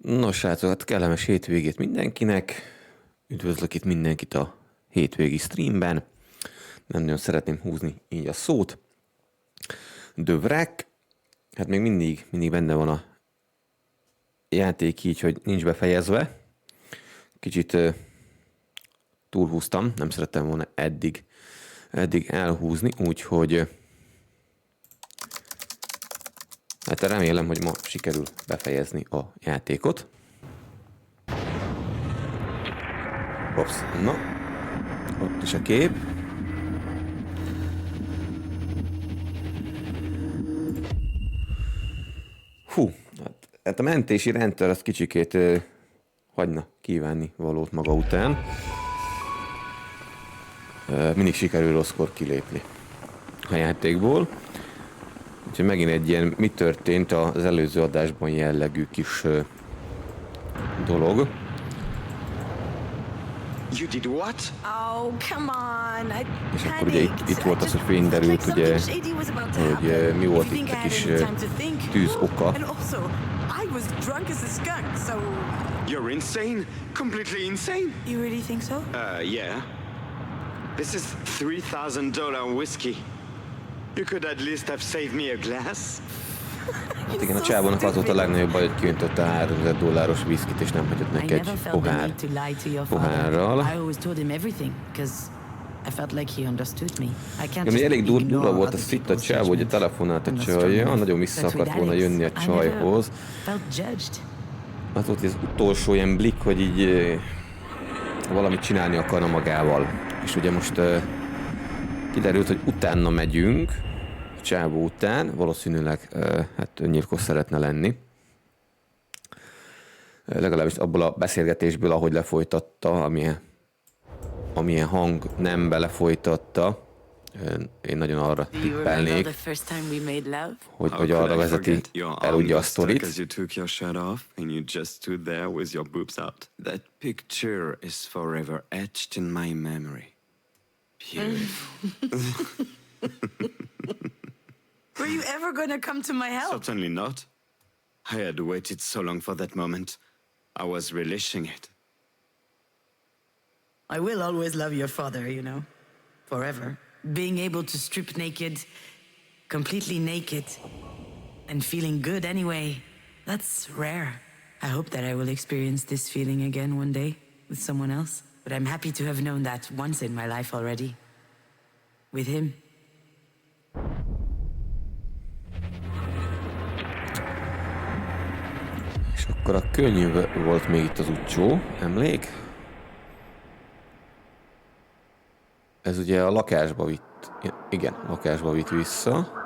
Nos, srácok, hát kellemes hétvégét mindenkinek. Üdvözlök itt mindenkit a hétvégi streamben. Nem nagyon szeretném húzni így a szót. The Wreck. Hát még mindig benne van a játék így, hogy nincs befejezve. Kicsit túlhúztam, nem szerettem volna eddig elhúzni, úgyhogy hát remélem, hogy ma sikerül befejezni a játékot. Ops, na, ott is a kép. Hú, hát a mentési rendszer az kicsikét hagyna kívánni valót maga után. Mindig sikerül rosszkor kilépni a játékból. Úgyhogy megint egy ilyen mi történt az előző adásban jellegű kis dolog. You did what? Oh, come on. És akkor ugye itt volt az, hogy fényderült, ugye, hogy mi volt itt a kis tűz oka. You're insane? Completely insane? You really think so? Yeah. This is $3,000 whiskey. You could at least have saved me a glass. Hát igen, a csávónak az volt a legnagyobb baj, hogy kiöntötte a $3,000 viszkit, és nem hagyott neki egy pohárral. Igen, elég durva volt az itt a csávó, hogy telefonált a csajja, nagyon vissza akart volna jönni a csajhoz. Az volt az utolsó ilyen blik, hogy így valamit csinálni akarna magával. És ugye most kiderült, hogy utána megyünk, a csávó után, valószínűleg hát öngyilkos szeretne lenni. Legalábbis abból a beszélgetésből, ahogy lefolytatta, amilyen hang nem belefolytatta, én nagyon arra tippelnék, hogy arra vezeti el ugye a sztorit. That picture is forever etched in my memory. Beautiful. Were you ever gonna come to my help? Certainly not. I had waited so long for that moment. I was relishing it. I will always love your father, you know. Forever. Being able to strip naked, completely naked, and feeling good anyway, that's rare. I hope that I will experience this feeling again one day with someone else. But I'm happy to have known that once in my life already. With him. És akkor a könyv volt még itt az utcsó, emlék? Ez ugye a lakásba vitt, igen, lakásba vitt vissza.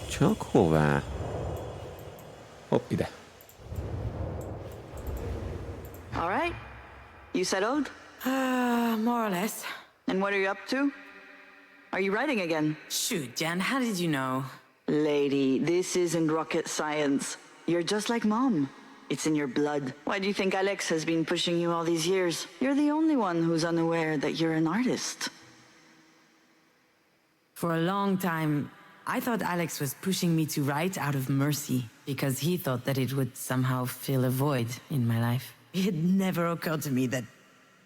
Csak hová? Hopp, ide. All right. You settled? More or less. And what are you up to? Are you writing again? Shoot, Jan, how did you know? Lady, this isn't rocket science. You're just like Mom. It's in your blood. Why do you think Alex has been pushing you all these years? You're the only one who's unaware that you're an artist. For a long time, I thought Alex was pushing me to write out of mercy because he thought that it would somehow fill a void in my life. It never occurred to me that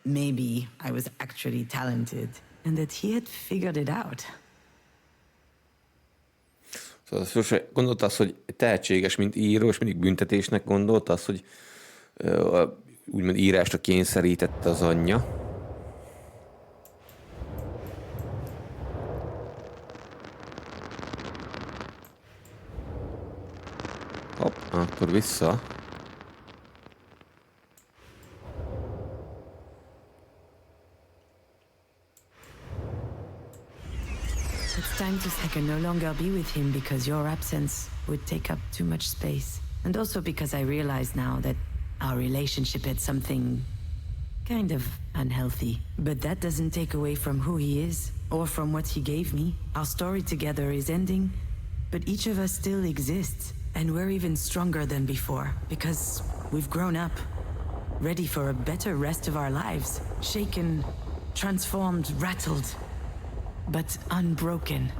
maybe I was actually talented and that he had figured it out. Szóval sose gondolta azt, hogy tehetséges, mint író, és mindig büntetésnek gondolta azt, hogy úgymond írásra kényszerítette az anyja. Hopp, akkor vissza. It's time to say I can no longer be with him because your absence would take up too much space. And also because I realize now that our relationship had something kind of unhealthy. But that doesn't take away from who he is or from what he gave me. Our story together is ending, but each of us still exists. And we're even stronger than before, because we've grown up. Ready for a better rest of our lives. Shaken, transformed, rattled, but unbroken.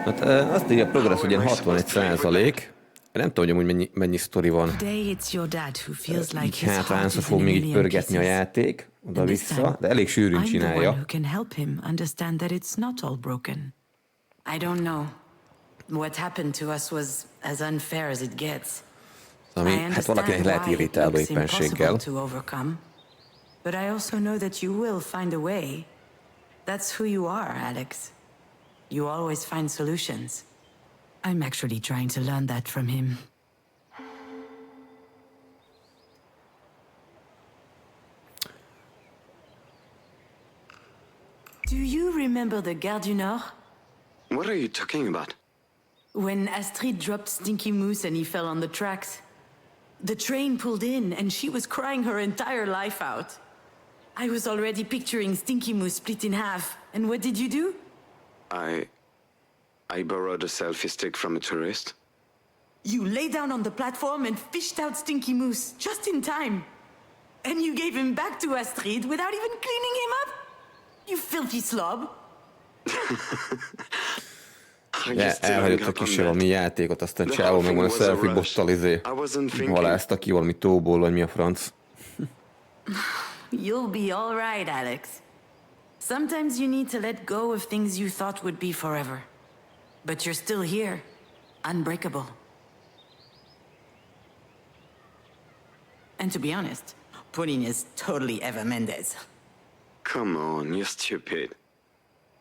Hát azt írja a progress, hogy ilyen 61%. Nem tudom, hogy amúgy mennyi sztori van. Így hátránszor fog még így pörgetni a játék, oda-vissza, de elég sűrűn csinálja. I don't know. What happened to us was as unfair as it gets. Ami, hát valakinek lehet irritálva éppenséggel. But I also know that you will find a way. That's who you are, Alex. You always find solutions. I'm actually trying to learn that from him. Do you remember the Gare du Nord? What are you talking about? When Astrid dropped Stinky Moose and he fell on the tracks. The train pulled in and she was crying her entire life out. I was already picturing Stinky Moose split in half. And what did you do? I borrowed a selfie stick from a tourist. You lay down on the platform and fished out Stinky Moose, just in time. And you gave him back to Astrid without even cleaning him up? You filthy slob. Elhagyott a kis valami játékot, aztán csávó meg van a selfie bottal halázta ki valami tóból, vagy mi a franc. You'll be all right, Alex. Sometimes you need to let go of things you thought would be forever. But you're still here, unbreakable. And to be honest, Pauline is totally Eva Mendes. Come on, you're stupid.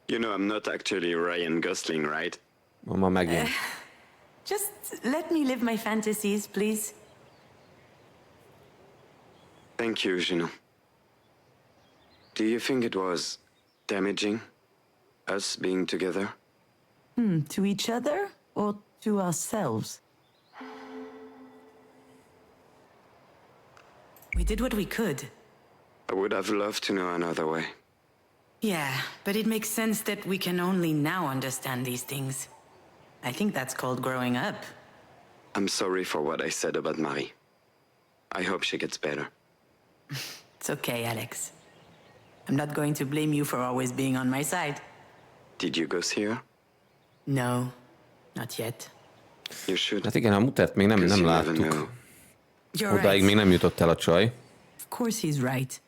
You know I'm not actually Ryan Gosling, right? Mama megint. Just let me live my fantasies, please. Thank you, Gino. Do you think it was damaging, us being together? To each other or to ourselves? We did what we could. I would have loved to know another way. Yeah, but it makes sense that we can only now understand these things. I think that's called growing up. I'm sorry for what I said about Marie. I hope she gets better. It's okay, Alex. I'm not going to blame you for always being on my side. Did you go see her? No, not yet. You should. Hát igen, a mutert még nem láttuk. Odáig még nem jutott el a csaj. Of course he's right.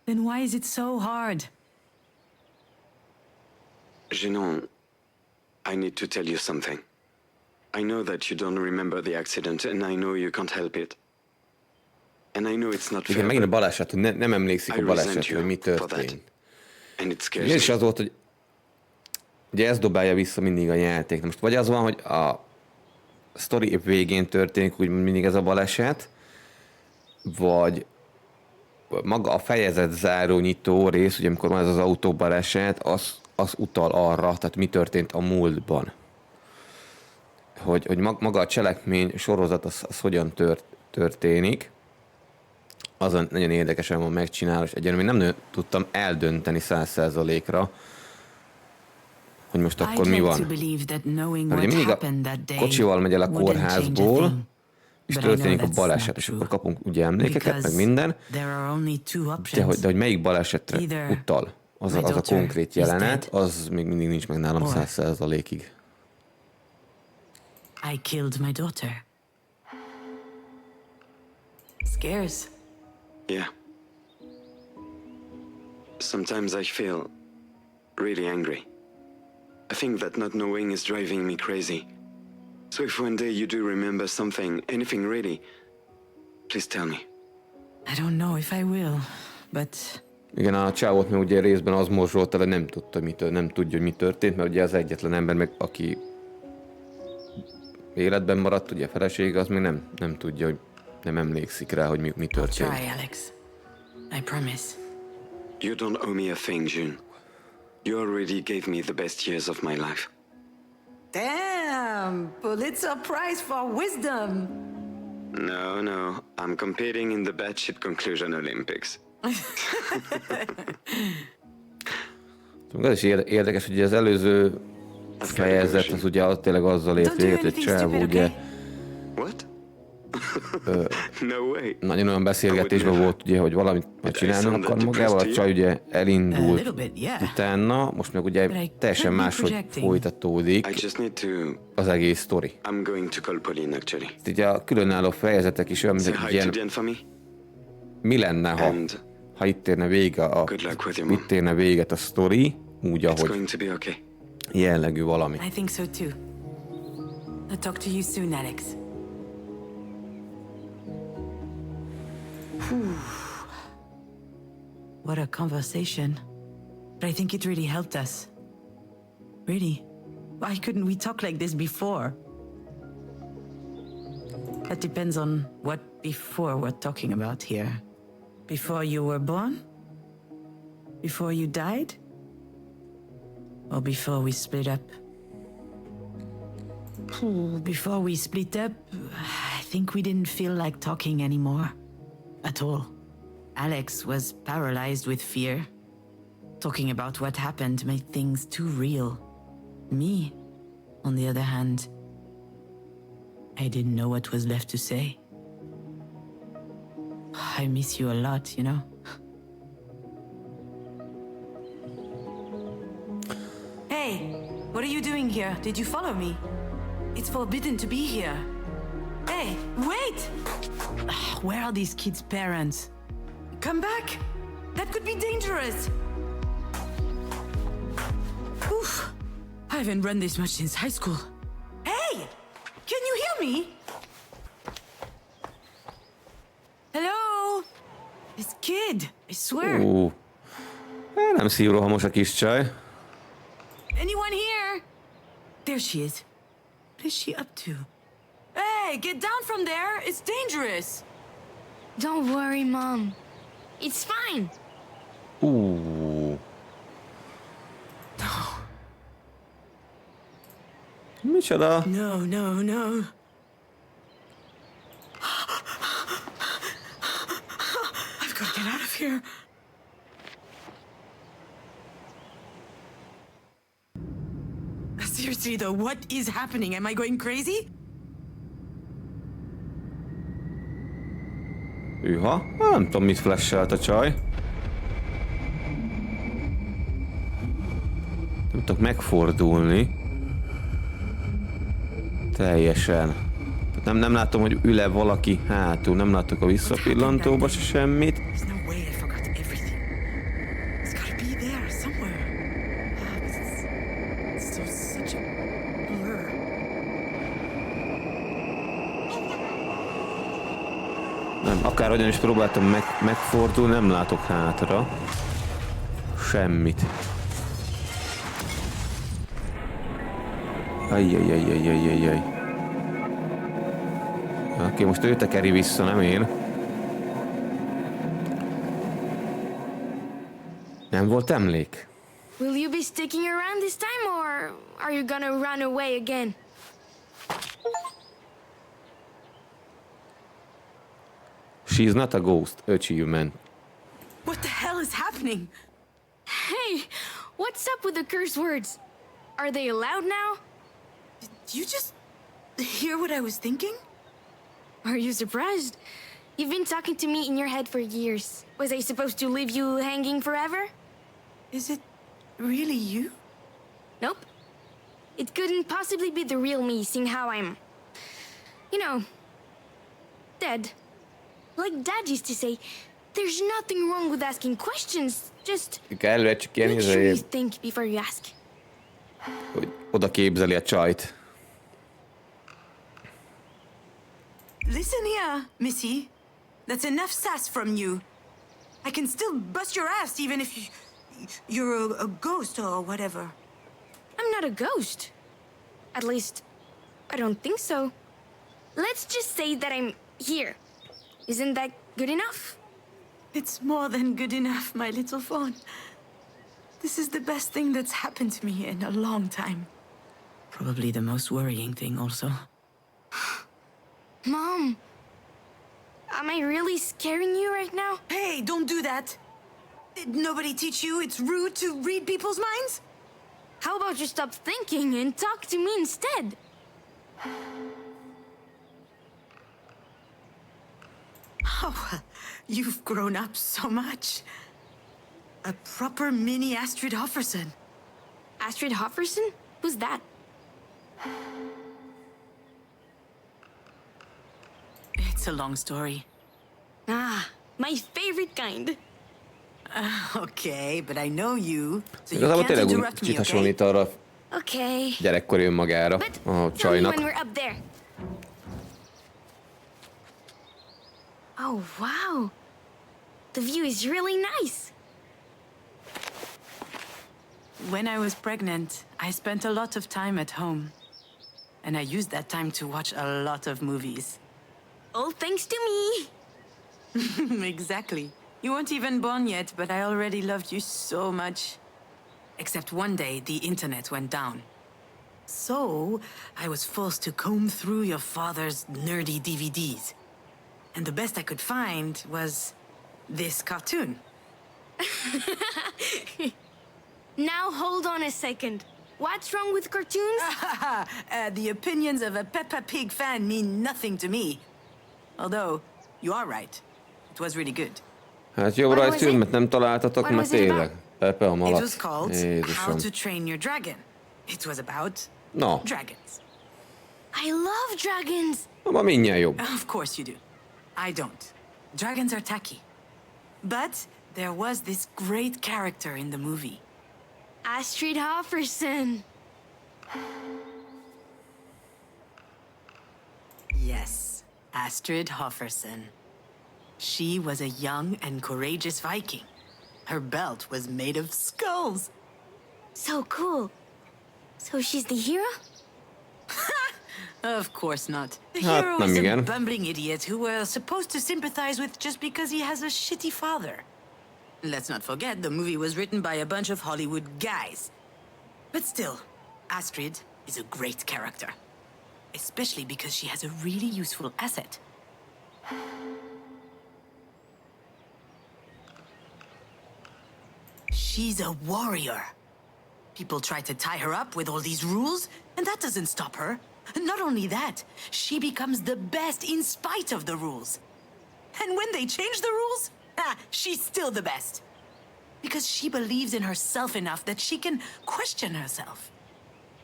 Then why is it so hard? Gino, I need to tell you something. I know that you don't remember the accident, and I know you can't help it. And I know it's not fair. Igen, megint a baleset, hogy nem emlékszik a balesetre, hogy mi történt. Igen, és az volt, hogy ugye ez dobálja vissza mindig a játék. Most vagy az van, hogy a sztori végén történik úgy mindig ez a baleset, vagy maga a fejezet záró nyitó rész, ugye amikor van ez az autóbaleset, az utal arra, tehát mi történt a múltban. Hogy maga a cselekmény sorozat az hogyan történik, azon nagyon érdekesen van megcsinálva, és egyenlően nem tudtam eldönteni 100%-ra, hogy most akkor mi van. Mert ugye mindig a kocsival megy el a kórházból, és történik a baleset, és akkor kapunk ugye emlékeket, meg minden, de hogy melyik balesetre utal az a konkrét jelenet, az még mindig nincs meg nálam 100%-ig. I killed my daughter. Scares. Yeah. Sometimes I feel really angry. I think that not knowing is driving me crazy. So if one day you do remember something, anything really, please tell me. I don't know if I will, but... Igen, a csávót meg ugye részben az morzsolta, de nem tudja, hogy mi történt, mert ugye az egyetlen ember, meg aki életben maradt, ugye a felesége, az még nem tudja, hogy nem emlékszik rá, hogy mi történt. I'll try, Alex. I promise. You don't owe me a thing, June. You already gave me the best years of my life. Damn! Pulitzer Prize for wisdom! No. I'm competing in the batshit conclusion Olympics. Az is érdekes, hogy az előző fejezet az ugye tényleg azzal ért véget, hogy csávó ugye What? No way. nagyon olyan beszélgetésben volt ugye, hogy valamit majd csinálni akar magával, a csaj ugye elindult utána, most meg ugye teljesen máshogy folytatódik az egész sztori. I'm going to call Pauline actually. Ugye a különálló fejezetek is olyan, mint egy ilyen, mi lenne, ha itt érne véget a sztori, úgy, ahogy jellegű valami. I think so too. I'll talk to you soon, Alex. What a conversation. But I think it really helped us. Really. Why couldn't we talk like this before? That depends on what before we're talking about here. Before you were born? Before you died? Or before we split up? Before we split up, I think we didn't feel like talking anymore. At all. Alex was paralyzed with fear. Talking about what happened made things too real. Me, on the other hand, I didn't know what was left to say. I miss you a lot, you know? Hey, what are you doing here? Did you follow me? It's forbidden to be here. Hey, wait! Where are these kids' parents? Come back! That could be dangerous! Oof! I haven't run this much since high school. Hey! Can you hear me? Hello? This kid, I swear. Nem szívrohamos a kis csaj. Anyone here? There she is. What is she up to? Hey, get down from there! It's dangerous! Don't worry, Mom. It's fine. Micsoda? No. I've got to get out of here. Seriously though, what is happening? Am I going crazy? Hűha? Nem tudom, mit flashelte a csaj. Nem tudok megfordulni. Teljesen. Nem látom, hogy ül-e valaki hátul. Nem látok a visszapillantóba se semmit. There's no way I forgot everything. It's gotta be there somewhere. It's so such a blur. Nem, akárhogyan is próbáltam megfordulni, nem látok hátra. Semmit. Ajjajjajjajjajjaj. Oké, most ő tekeri vissza, nem én. Nem volt emlék? Will you be sticking around this time, or are you gonna run away again? She's not a ghost. Achievement. What the hell is happening? Hey, what's up with the curse words? Are they allowed now? Did you just hear what I was thinking? Are you surprised? You've been talking to me in your head for years. Was I supposed to leave you hanging forever? Is it really you? Nope. It couldn't possibly be the real me, seeing how I'm, you know, dead. Like Dad used to say, there's nothing wrong with asking questions. Just make sure you think before you ask. Hogy oda képzeli a csajt. Listen here, Missy. That's enough sass from you. I can still bust your ass even if you're a ghost or whatever. I'm not a ghost. At least, I don't think so. Let's just say that I'm here. Isn't that good enough? It's more than good enough, my little fawn. This is the best thing that's happened to me in a long time. Probably the most worrying thing also. Mom, Am I really scaring you right now? Hey, don't do that. Did nobody teach you it's rude to read people's minds? How about you stop thinking and talk to me instead? Oh, you've grown up so much. A proper mini Astrid Hofferson. Astrid Hofferson? Who's that? It's a long story. Ah, my favorite kind. Okay, but I know you, so you Igazából can't tényleg úgy interrupt me, kicsit okay? hasonlít arra Okay. gyerekkori önmagára, But a tell me csajnak. when we're up there. Oh, wow. The view is really nice. When I was pregnant, I spent a lot of time at home. And I used that time to watch a lot of movies. All thanks to me. Exactly. You weren't even born yet, but I already loved you so much. Except one day, the internet went down. So, I was forced to comb through your father's nerdy DVDs. And the best I could find was this cartoon. Now hold on a second. What's wrong with cartoons? The opinions of a Peppa Pig fan mean nothing to me. Although, you are right. It was really good. Hát jó What was rajzfilmet nem találtatok, What mert was it tényleg. Pepe a It malac. was called How Jézusom. to Train Your Dragon. It was about Na, dragons. I love dragons. ma mindjárt jobb. Of course you do. I don't. Dragons are tacky. But there was this great character in the movie. Astrid Hofferson. Yes, Astrid Hofferson. She was a young and courageous Viking. Her belt was made of skulls. So cool. So she's the hero? Of course not. The Ah, hero nem is a igen. bumbling idiot who we're supposed to sympathize with just because he has a shitty father. Let's not forget, the movie was written by a bunch of Hollywood guys. But still, Astrid is a great character. Especially because she has a really useful asset. She's a warrior. People try to tie her up with all these rules, and that doesn't stop her. Not only that, she becomes the best in spite of the rules. And when they change the rules, she's still the best. Because she believes in herself enough that she can question herself.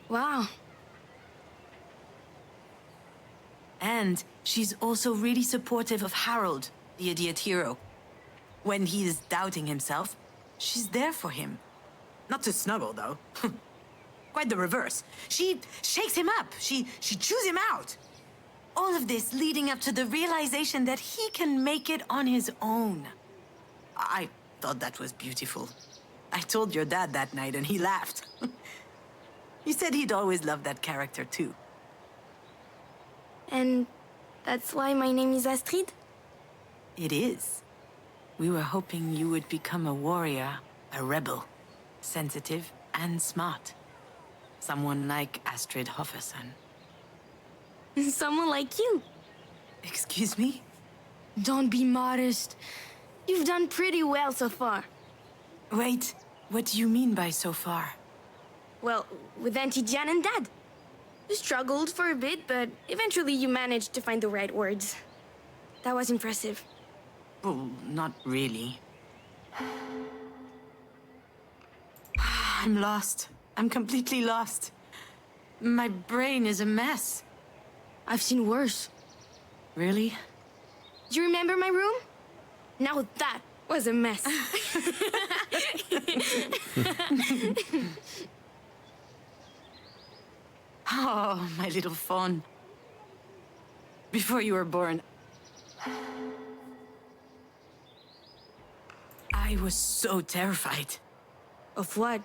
Wow. And she's also really supportive of Harold, the idiot hero. When he's doubting himself, she's there for him. Not to snuggle, though. Quite the reverse. She shakes him up. She chews him out. All of this leading up to the realization that he can make it on his own. I thought that was beautiful. I told your dad that night and he laughed. He said he'd always loved that character, too. And that's why my name is Astrid? It is. We were hoping you would become a warrior, a rebel, sensitive and smart. Someone like Astrid Hofferson. Someone like you. Excuse me? Don't be modest. You've done pretty well so far. Wait, what do you mean by so far? Well, with Auntie Jan and Dad. You struggled for a bit, but eventually you managed to find the right words. That was impressive. Well, not really. I'm lost. I'm completely lost. My brain is a mess. I've seen worse. Really? Do you remember my room? Now that was a mess. Oh, my little fawn. Before you were born, I was so terrified. Of what?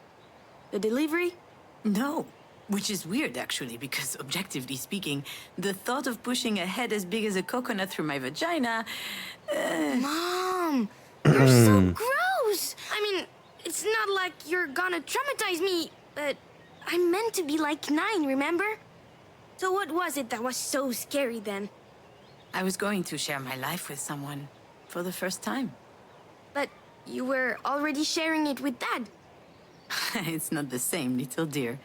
The delivery? No. Which is weird, actually, because objectively speaking, the thought of pushing a head as big as a coconut through my vagina... Mom, you're so gross. I mean, it's not like you're gonna traumatize me, but I'm meant to be like 9, remember? So what was it that was so scary then? I was going to share my life with someone for the first time. But you were already sharing it with Dad. It's not the same, little dear.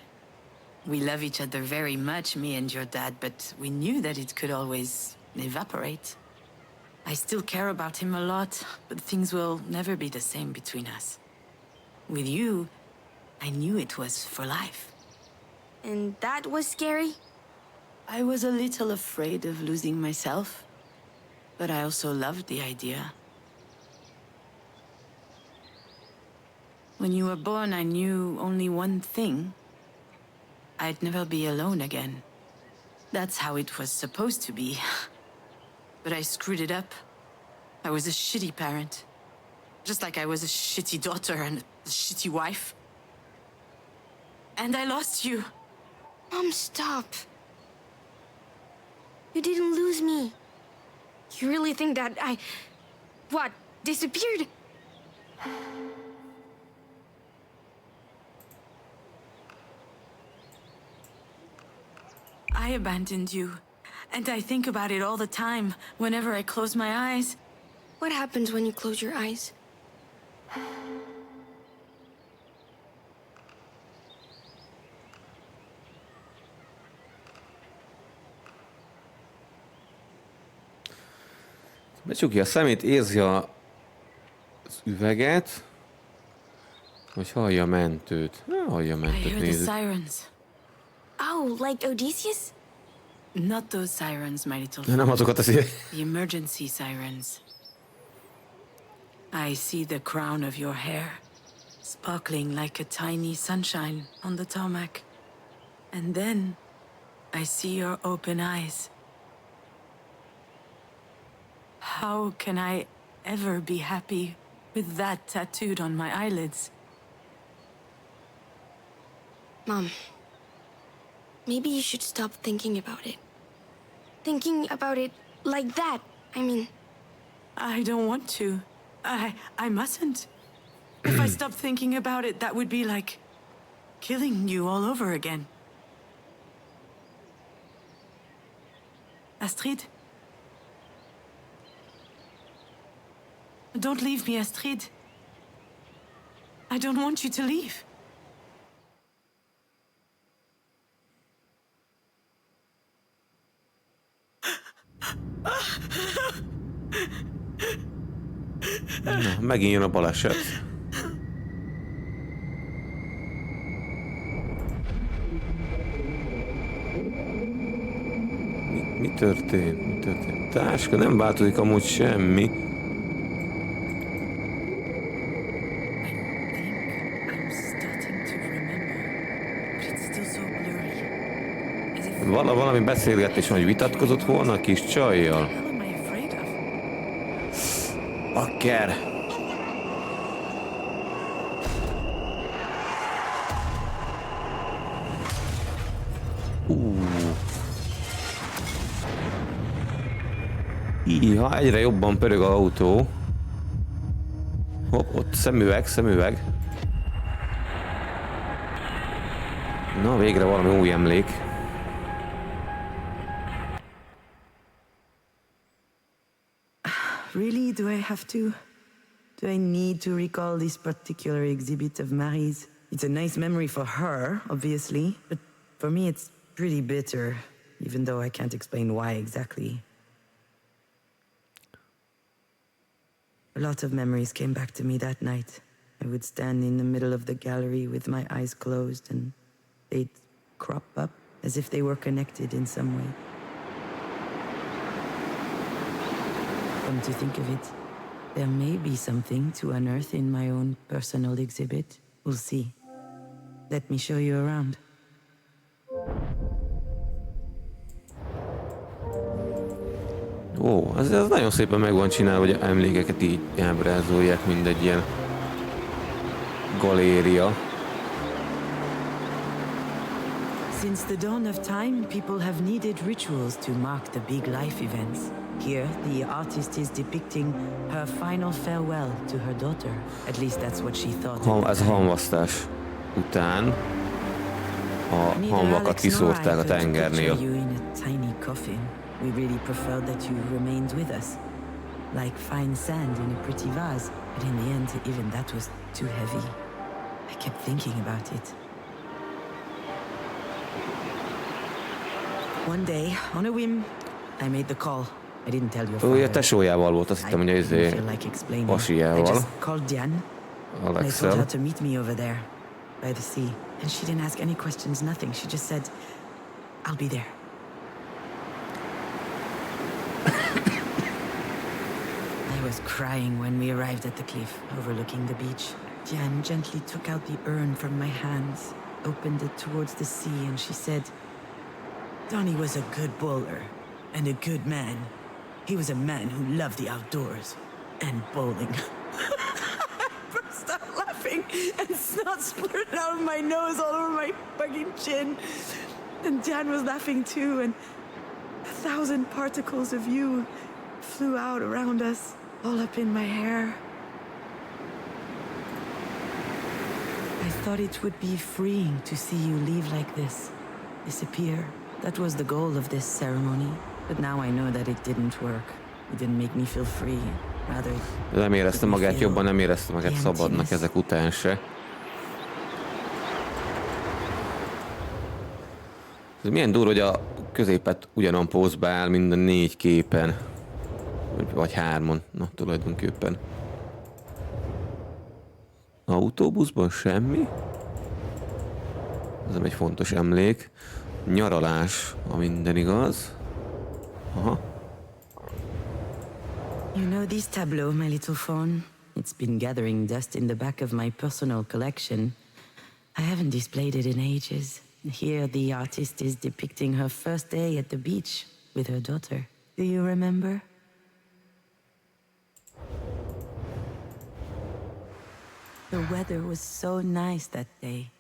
We love each other very much, me and your dad, but we knew that it could always evaporate. I still care about him a lot, but things will never be the same between us. With you, I knew it was for life. And that was scary? I was a little afraid of losing myself, but I also loved the idea. When you were born, I knew only one thing. I'd never be alone again. That's how it was supposed to be. But I screwed it up. I was a shitty parent. Just like I was a shitty daughter and a shitty wife. And I lost you. Mom, stop. You didn't lose me. You really think that what, disappeared? I abandoned you. And I think about it all the time, whenever I close my eyes. What happens when you close your eyes? Becsukja a szemét, érzi az üveget, hogy hallja a mentőt. Hallja a I mentőt, hear the nézzük. sirens. Oh, like Odysseus? Not those sirens, my little Nem friend. azokat az The emergency sirens. I see the crown of your hair, sparkling like a tiny sunshine on the tarmac. And then, I see your open eyes. How can I ever be happy with that tattooed on my eyelids? Mom, maybe you should stop thinking about it. Thinking about it like that, I mean. I don't want to. I mustn't. If I stop thinking about it, that would be like killing you all over again. Astrid? Don't leave me, Astrid. I don't want you to leave. Na, megint jön a baleset. Mi történt? Mi történt? Táska, nem változik amúgy semmi. I'm starting to remember, but it's still so blurry. As if Valami beszélgetés, hogy vitatkozott volna a kis csajjal. what am I afraid of? Bakker! Íha, egyre jobban pörög az autó. Hopp, ott szemüveg. Na, végre valami új emlék. Really? Do I have to? Do I need to recall this particular exhibit of Marie's? It's a nice memory for her, obviously, but for me it's pretty bitter, even though I can't explain why exactly. A lot of memories came back to me that night. I would stand in the middle of the gallery with my eyes closed and they'd crop up as if they were connected in some way. Come to think of it, there may be something to unearth in my own personal exhibit. We'll see. Let me show you around. Ó, ez nagyon szépen meg van csinálva, hogy emlékeket így ábrázolják, mint egy ilyen galéria. Since the dawn of time, people have needed rituals to mark the big life events. Here, the artist is depicting her final farewell to her daughter. At least that's what she thought. Ez a hamvasztás után a hamvakat kiszórták a tengernél. You in a tiny coffin. We really preferred that you remained with us, like fine sand in a pretty vase. But in the end, even that was too heavy. I kept thinking about it. One day, on a whim, I made the call. I didn't tell your Ő a father. tesójával volt, azt hittem, hogy I didn't feel like explaining. I pasiával, just called Diane. And I told Alexel. her to meet me over there, by the sea. And she didn't ask any questions, nothing. She just said, I'll be there. I was crying when we arrived at the cliff, overlooking the beach. Diane gently took out the urn from my hands, opened it towards the sea, and she said, Donnie was a good bowler and a good man. He was a man who loved the outdoors and bowling. I burst out laughing and snot splurted out of my nose all over my fucking chin. And Jan was laughing too, and 1,000 particles of you flew out around us, all up in my hair. I thought it would be freeing to see you leave like this, disappear. That was the goal of this ceremony. But now I know that it didn't work. It didn't make me feel free. Rather, Nem érezte it made me magát feel jobban, nem érezte magát the szabadnak emptiness. ezek után se. Ez milyen durva, hogy a középet ugyanon pózba áll mind a 4 képen. Vagy 3-on, na tulajdonképpen. Autóbuszban semmi. Ez nem egy fontos emlék. Nyaralás, ha minden igaz. Aha. You know this tableau, my little fawn? It's been gathering dust in the back of my personal collection. I haven't displayed it in ages. Here the artist is depicting her first day at the beach with her daughter. Do you remember? The weather was so nice that day.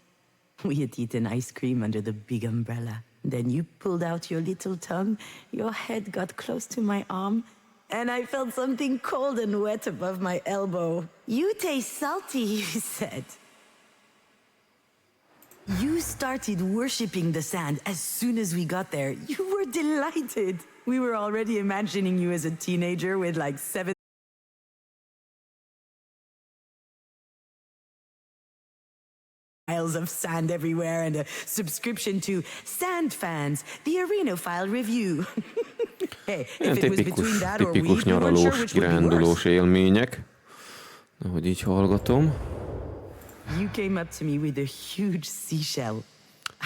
We had eaten ice cream under the big umbrella. Then you pulled out your little tongue, your head got close to my arm, and I felt something cold and wet above my elbow. You taste salty, you said. You started worshipping the sand as soon as we got there. You were delighted. We were already imagining you as a teenager with like 7 miles of sand everywhere and a subscription to Sand Fans, the Arenophile Review. Hey, if it was between that or tipikus we weren't sure nyaralós, which would be kirándulós worse. élmények. Ahogy így hallgatom. You came up to me with a huge seashell.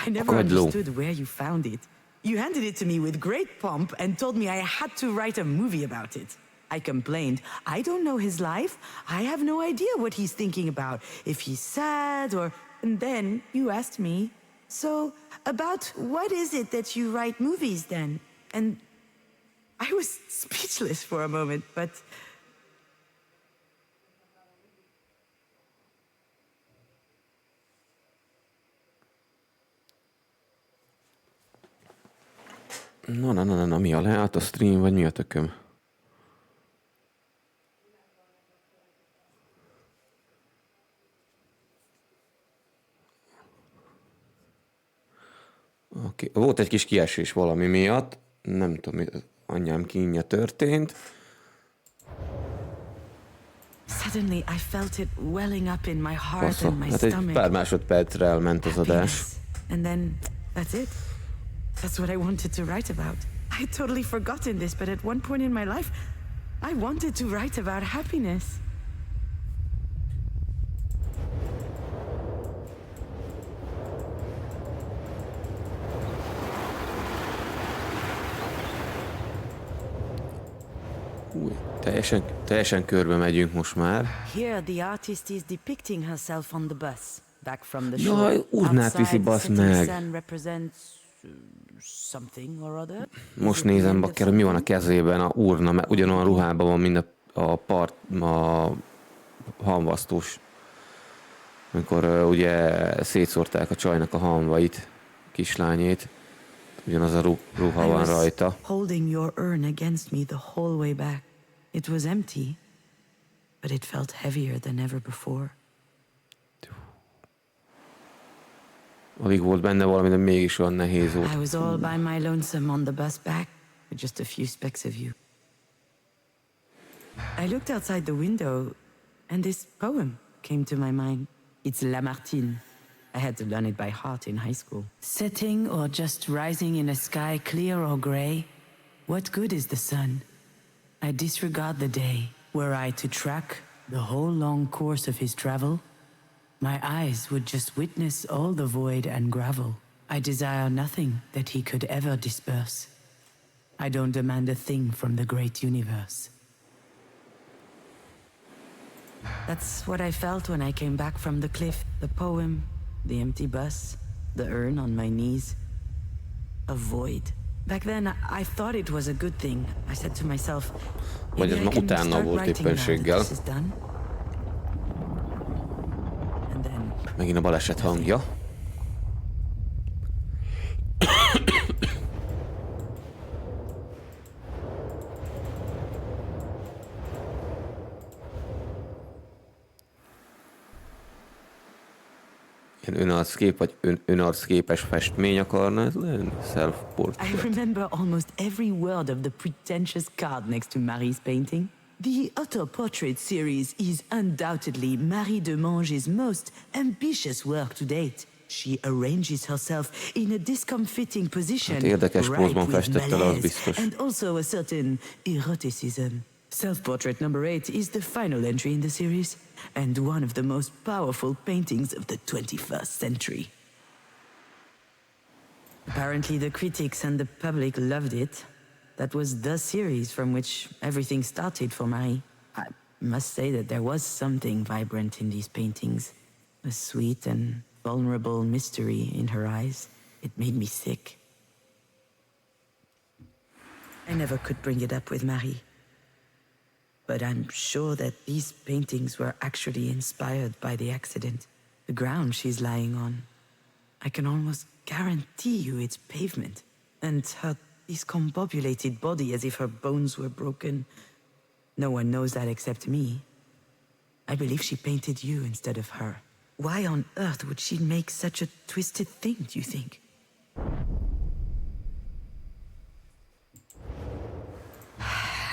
I never Akkor ló. understood where you found it. You handed it to me with great pomp and told me I had to write a movie about it. I complained, I don't know his life. I have no idea what he's thinking about, if he's sad or... And then you asked me, so about what is it that you write movies then? And I was speechless for a moment, but... Na, mi a leállt a stream, vagy mi a tököm? Okay. Volt egy kis kiesés valami miatt, nem tudom, mi anyám kínja történt. Suddenly I felt it welling up in my heart Passza, and my hát egy stomach. pár másodpercre elment az adás. Happiness. And then that's it. That's what I wanted to write about. I had totally forgotten this, but at one point in my life, I wanted to write about happiness. Új, teljesen körbe megyünk most már. Here the artist is depicting herself on the bus, back from the Jaj, shore. urnát viszi, Outside, the basz setting meg. sun represents something or other. Most Is it the nézem, end of bakker, mi van a something? kezében, a urna, mert ugyanolyan ruhában van, mint a hamvasztós. Amikor ugye szétszórták a csajnak a hamvait, kislányét. Ugyanaz a ruha I van was rajta. holding your urn against me the whole way back. It was empty, but it felt heavier than ever before. Alig volt benne valami, de mégis olyan nehéz volt. I was all by my lonesome on the bus back, with just a few specks of you. I looked outside the window, and this poem came to my mind. It's Lamartine. I had to learn it by heart in high school. Setting or just rising in a sky clear or gray, what good is the sun? I disregard the day. Were I to track the whole long course of his travel, my eyes would just witness all the void and gravel. I desire nothing that he could ever disperse. I don't demand a thing from the great universe. That's what I felt when I came back from the cliff. The poem, the empty bus, the urn on my knees. A void. Back then, I thought it was a good thing. I said to myself, Vagy ez maybe I ma can utána start volt writing now that éppenséggel. this is done. And then Megint a baleset hangja. Ilyen önarckép, vagy önarcképes festmény akarna ez lenni? I Self-portrait. remember almost every word of the pretentious card next to Marie's painting. The Auto Portrait series is undoubtedly Marie de Mange's most ambitious work to date. She arranges herself in a discomfiting position, Hát érdekes ripe pózban with festette le, az malaise biztos. and also a certain eroticism. Self-Portrait number 8 is the final entry in the series, and one of the most powerful paintings of the 21st century. Apparently the critics and the public loved it. That was the series from which everything started for Marie. I must say that there was something vibrant in these paintings. A sweet and vulnerable mystery in her eyes. It made me sick. I never could bring it up with Marie. But I'm sure that these paintings were actually inspired by the accident. The ground she's lying on. I can almost guarantee you it's pavement. And her discombobulated body as if her bones were broken. No one knows that except me. I believe she painted you instead of her. Why on earth would she make such a twisted thing, do you think?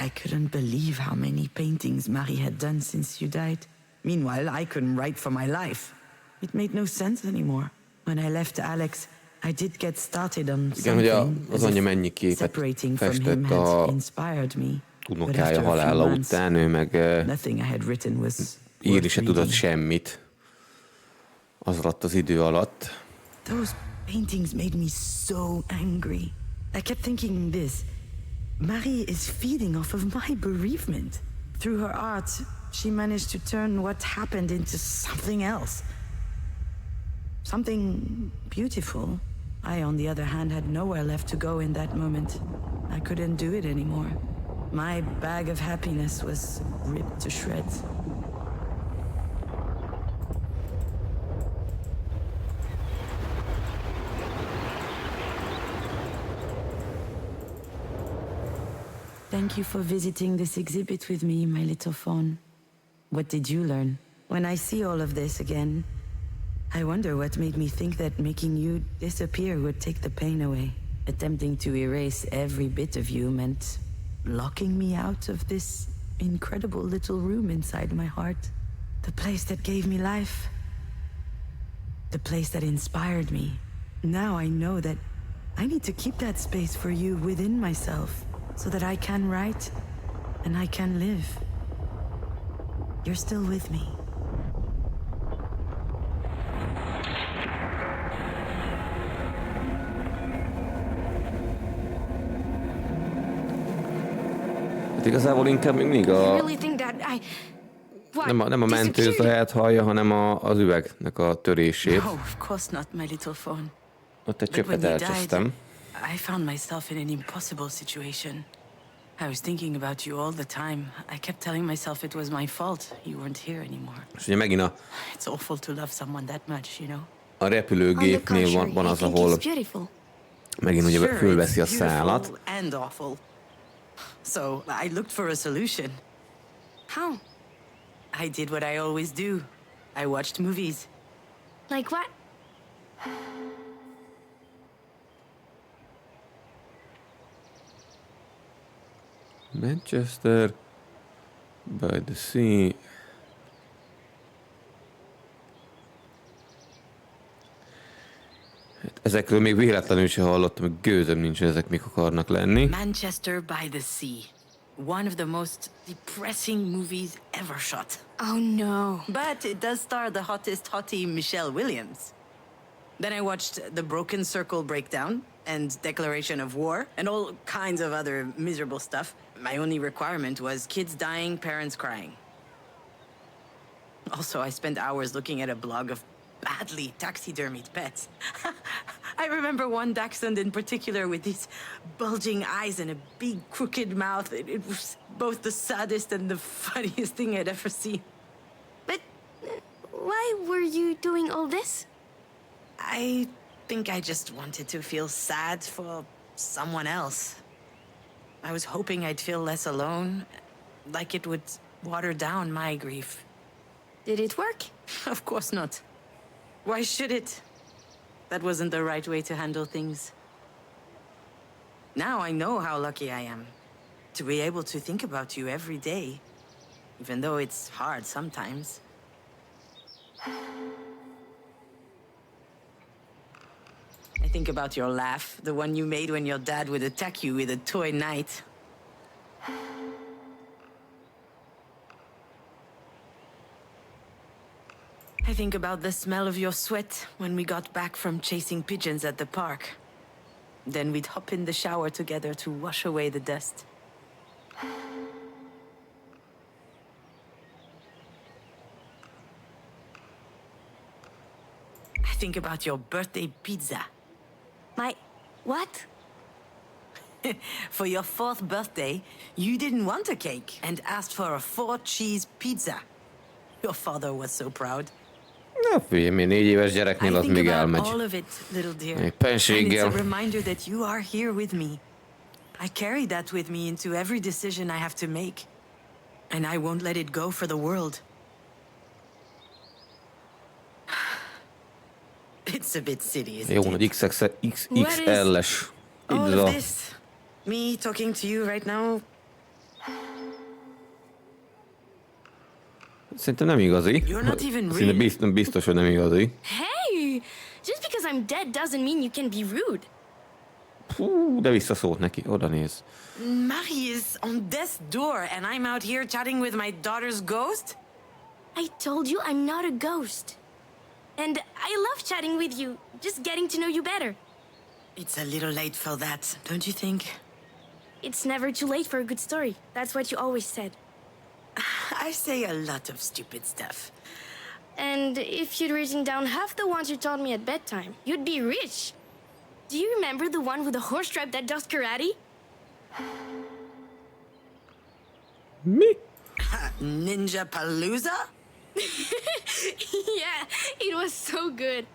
I couldn't believe how many paintings Marie had done since you died. Meanwhile, I couldn't write for my life. It made no sense anymore. When I left Alex, I did get started on Igen, hogy something, az as anyja if mennyi képet separating from him festett had a inspired me. But unokája after a few halála months, után, ő meg nothing I had written was írni worth se tudott reading. semmit az alatt az idő alatt. Those paintings made me so angry. I kept thinking this. Marie is feeding off of my bereavement. Through her art, she managed to turn what happened into something else. Something beautiful. I, on the other hand, had nowhere left to go in that moment. I couldn't do it anymore. My bag of happiness was ripped to shreds. Thank you for visiting this exhibit with me, my little fawn. What did you learn? When I see all of this again, I wonder what made me think that making you disappear would take the pain away. Attempting to erase every bit of you meant locking me out of this incredible little room inside my heart. The place that gave me life. The place that inspired me. Now I know that I need to keep that space for you within myself, so that I can write and I can live. You're still with me. Hát igazából inkább még mindig You really think that I... What? nem a mentőzaját hallja, hanem az üvegnek a törését. No, of course not, my little fawn. Ott egy But when cseppet you died, elcsesztem. I found myself in an impossible situation. I was thinking about you all the time. I kept telling myself it was my fault you weren't here anymore. És ugye megint It's awful to love someone that much, you know? a On the repülőgépnél contrary, van I az, think ahol it's beautiful. megint ugye Sure, fölveszi a it's beautiful szálat. and awful. So I looked for a solution. How? I did what I always do. I watched movies. Like what? Manchester by the sea. Hát ezekről még véletlenül sem hallottam, hogy gőzöm nincs, hogy ezek mik akarnak lenni. Manchester by the Sea. One of the most depressing movies ever shot. Oh no. But it does star the hottest hottie Michelle Williams. Then I watched The Broken Circle Breakdown and Declaration of War and all kinds of other miserable stuff. My only requirement was kids dying, parents crying. Also, I spent hours looking at a blog of badly taxidermied pets. I remember one dachshund in particular with these bulging eyes and a big crooked mouth. It was both the saddest and the funniest thing I'd ever seen. But why were you doing all this? I think I just wanted to feel sad for someone else. I was hoping I'd feel less alone, like it would water down my grief. Did it work? Of course not. Why should it? That wasn't the right way to handle things. Now I know how lucky I am to be able to think about you every day, even though it's hard sometimes. I think about your laugh, the one you made when your dad would attack you with a toy knight. I think about the smell of your sweat when we got back from chasing pigeons at the park. Then we'd hop in the shower together to wash away the dust. I think about your birthday pizza. My... what? For your 4th birthday, you didn't want a cake and asked for a 4-cheese pizza. Your father was so proud. Na figyelj, mi 4 éves gyereknél az I még think about elmegy. all of it, little dear. And Éppenséggel. it's a reminder that you are here with me. I carry that with me into every decision I have to make. And I won't let it go for the world. It's a bit silly, isn't Jó, it? hogy XXL-es. All Pizza. of this, me talking to you right now, Szerintem nem igazi. You're not even Szinte real. biztos, hogy nem igazi. Hey! Just because I'm dead doesn't mean you can be rude. Fú, de visszaszólt neki, oda néz. Marie is on death's door and I'm out here chatting with my daughter's ghost? I told you I'm not a ghost. And I love chatting with you, just getting to know you better. It's a little late for that, don't you think? It's never too late for a good story. That's what you always said. I say a lot of stupid stuff. And if you'd written down half the ones you told me at bedtime, you'd be rich. Do you remember the one with the horse tribe that does karate? Mi? Ninja Palooza? Yeah, it was so good.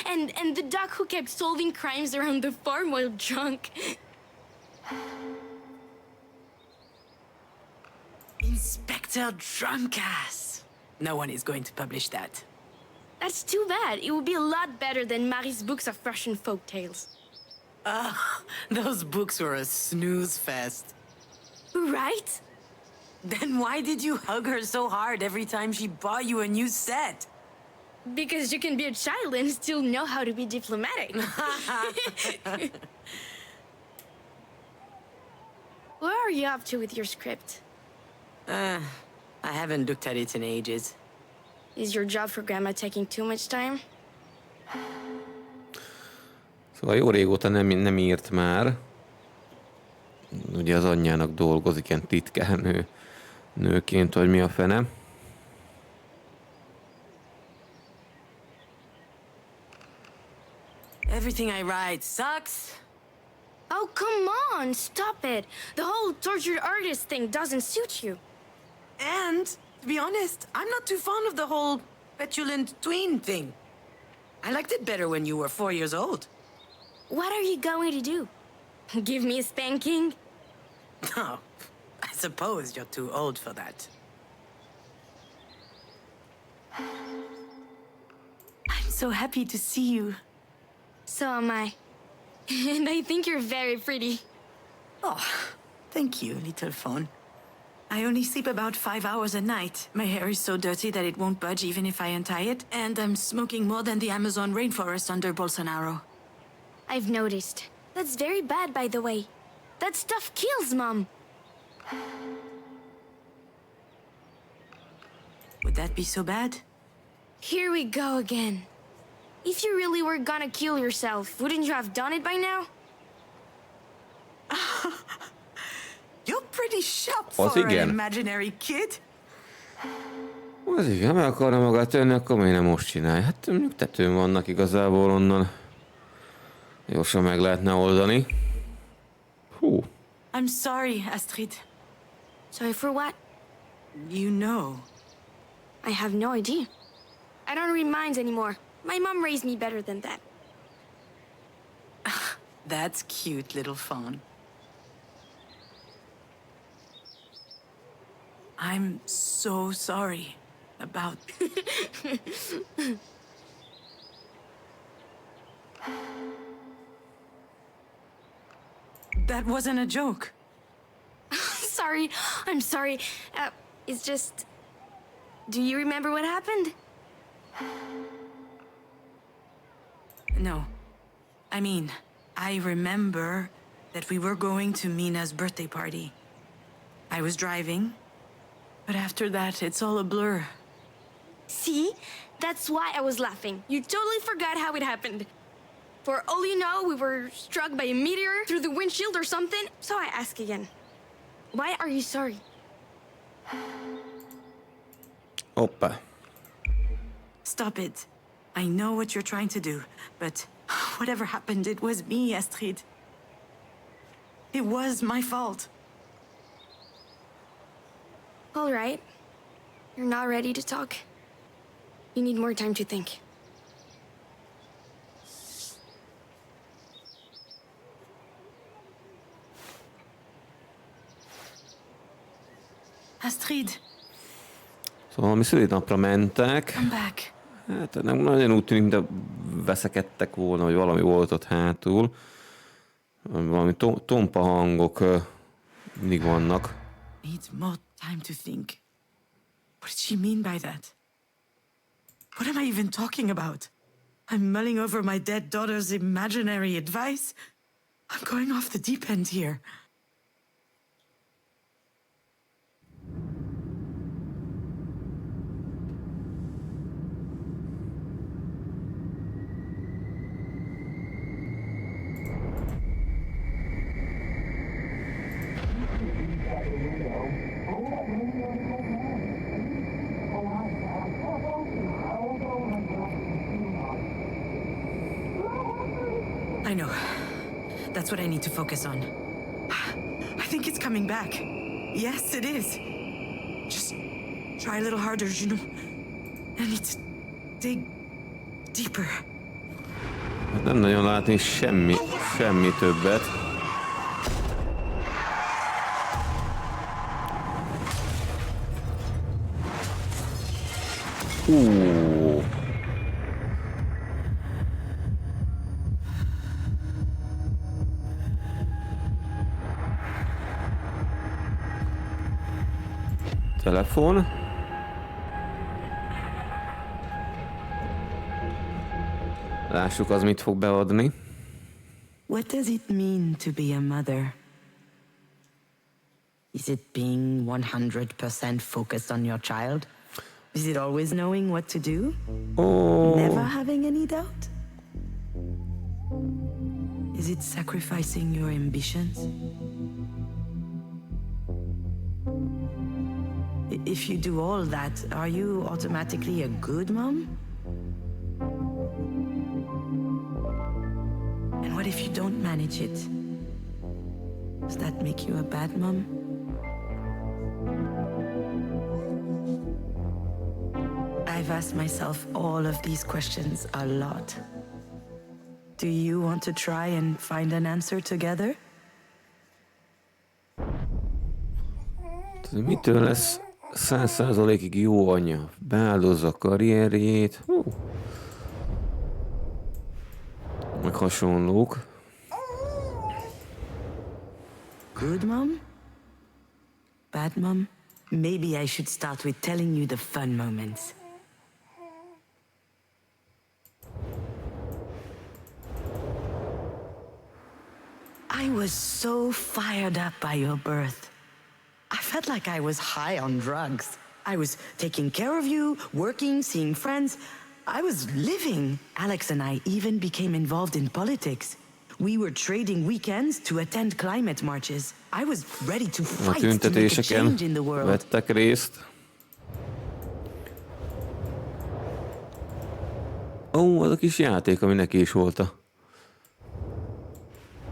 And the duck who kept solving crimes around the farm while drunk. Inspector Drunkass. No one is going to publish that. That's too bad. It would be a lot better than Marie's books of Russian folk tales. Those books were a snooze fest. Right? Then why did you hug her so hard every time she bought you a new set? Because you can be a child and still know how to be diplomatic. Where are you up to with your script? I haven't looked at it in ages. Is your job for Grandma taking too much time? Szóval jó régóta nem írt már. Ugye az anyjának dolgozik ilyen titkárnő nőként, vagy mi a fene. Everything I write sucks. Oh, come on, stop it. The whole tortured artist thing doesn't suit you. And, to be honest, I'm not too fond of the whole petulant tween thing. I liked it better when you were 4 years old. What are you going to do? Give me a spanking? No, I suppose you're too old for that. I'm so happy to see you. So am I. And I think you're very pretty. Oh, thank you, little phone. I only sleep about 5 hours a night. My hair is so dirty that it won't budge even if I untie it, and I'm smoking more than the Amazon rainforest under Bolsonaro. I've noticed. That's very bad, by the way. That stuff kills, Mom. Would that be so bad? Here we go again. If you really were gonna kill yourself, wouldn't you have done it by now? You're pretty sharp Az for an igen. imaginary kid. Az igen, meg akarna magát tenni, akkor miért nem most csinálj? Hát mondjuk tetőn vannak igazából onnan. Gyorsan meg lehetne oldani. Hú. I'm sorry, Astrid. Sorry for what? You know. I have no idea. I don't read minds anymore. My mom raised me better than that. That's cute, little fawn. I'm so sorry about... That wasn't a joke. Sorry, I'm sorry. It's just... Do you remember what happened? No. I mean, I remember that we were going to Mina's birthday party. I was driving, but after that, it's all a blur. See? That's why I was laughing. You totally forgot how it happened. For all you know, we were struck by a meteor through the windshield or something. So I ask again. Why are you sorry? Hoppá. Stop it. I know what you're trying to do, but whatever happened, it was me, Astrid. It was my fault. All right. You're not ready to talk. You need more time to think. Astrid, Szóval valami szülinapra mentek. come back. Hát nem nagyon úgy tűnik, de veszekedtek volna, vagy valami volt ott hátul. Valami tompa hangok mindig vannak. Need more time to think. What did she mean by that? What am I even talking about? I'm mulling over my dead daughter's imaginary advice. I'm going off the deep end here. I know. That's what I need to focus on. I think it's coming back. Yes, it is. Just try a little harder, you know. I need to dig deeper. Hát nem nagyon látni semmi többet. Telefon. Lássuk, az mit fog beadni. What does it mean to be a mother? Is it being 100% focused on your child? Is it always knowing what to do? Never having any doubt? Is it sacrificing your ambitions? If you do all that, are you automatically a good mom? And what if you don't manage it? Does that make you a bad mom? I've asked myself all of these questions a lot. Do you want to try and find an answer together? Mitől lesz 100%-ig jó anya? Beáldozza a karrierjét. meg hasonlók. Good mom? Bad mom? Maybe I should start with telling you the fun moments. I was so fired up by your birth. I felt like I was high on drugs. I was taking care of you, working, seeing friends. I was living. Alex and I even became involved in politics. We were trading weekends to attend climate marches. I was ready to A fight to make a tüntetéseken change in the world. vettek részt. Ó, az a kis játék, ami neki is volt a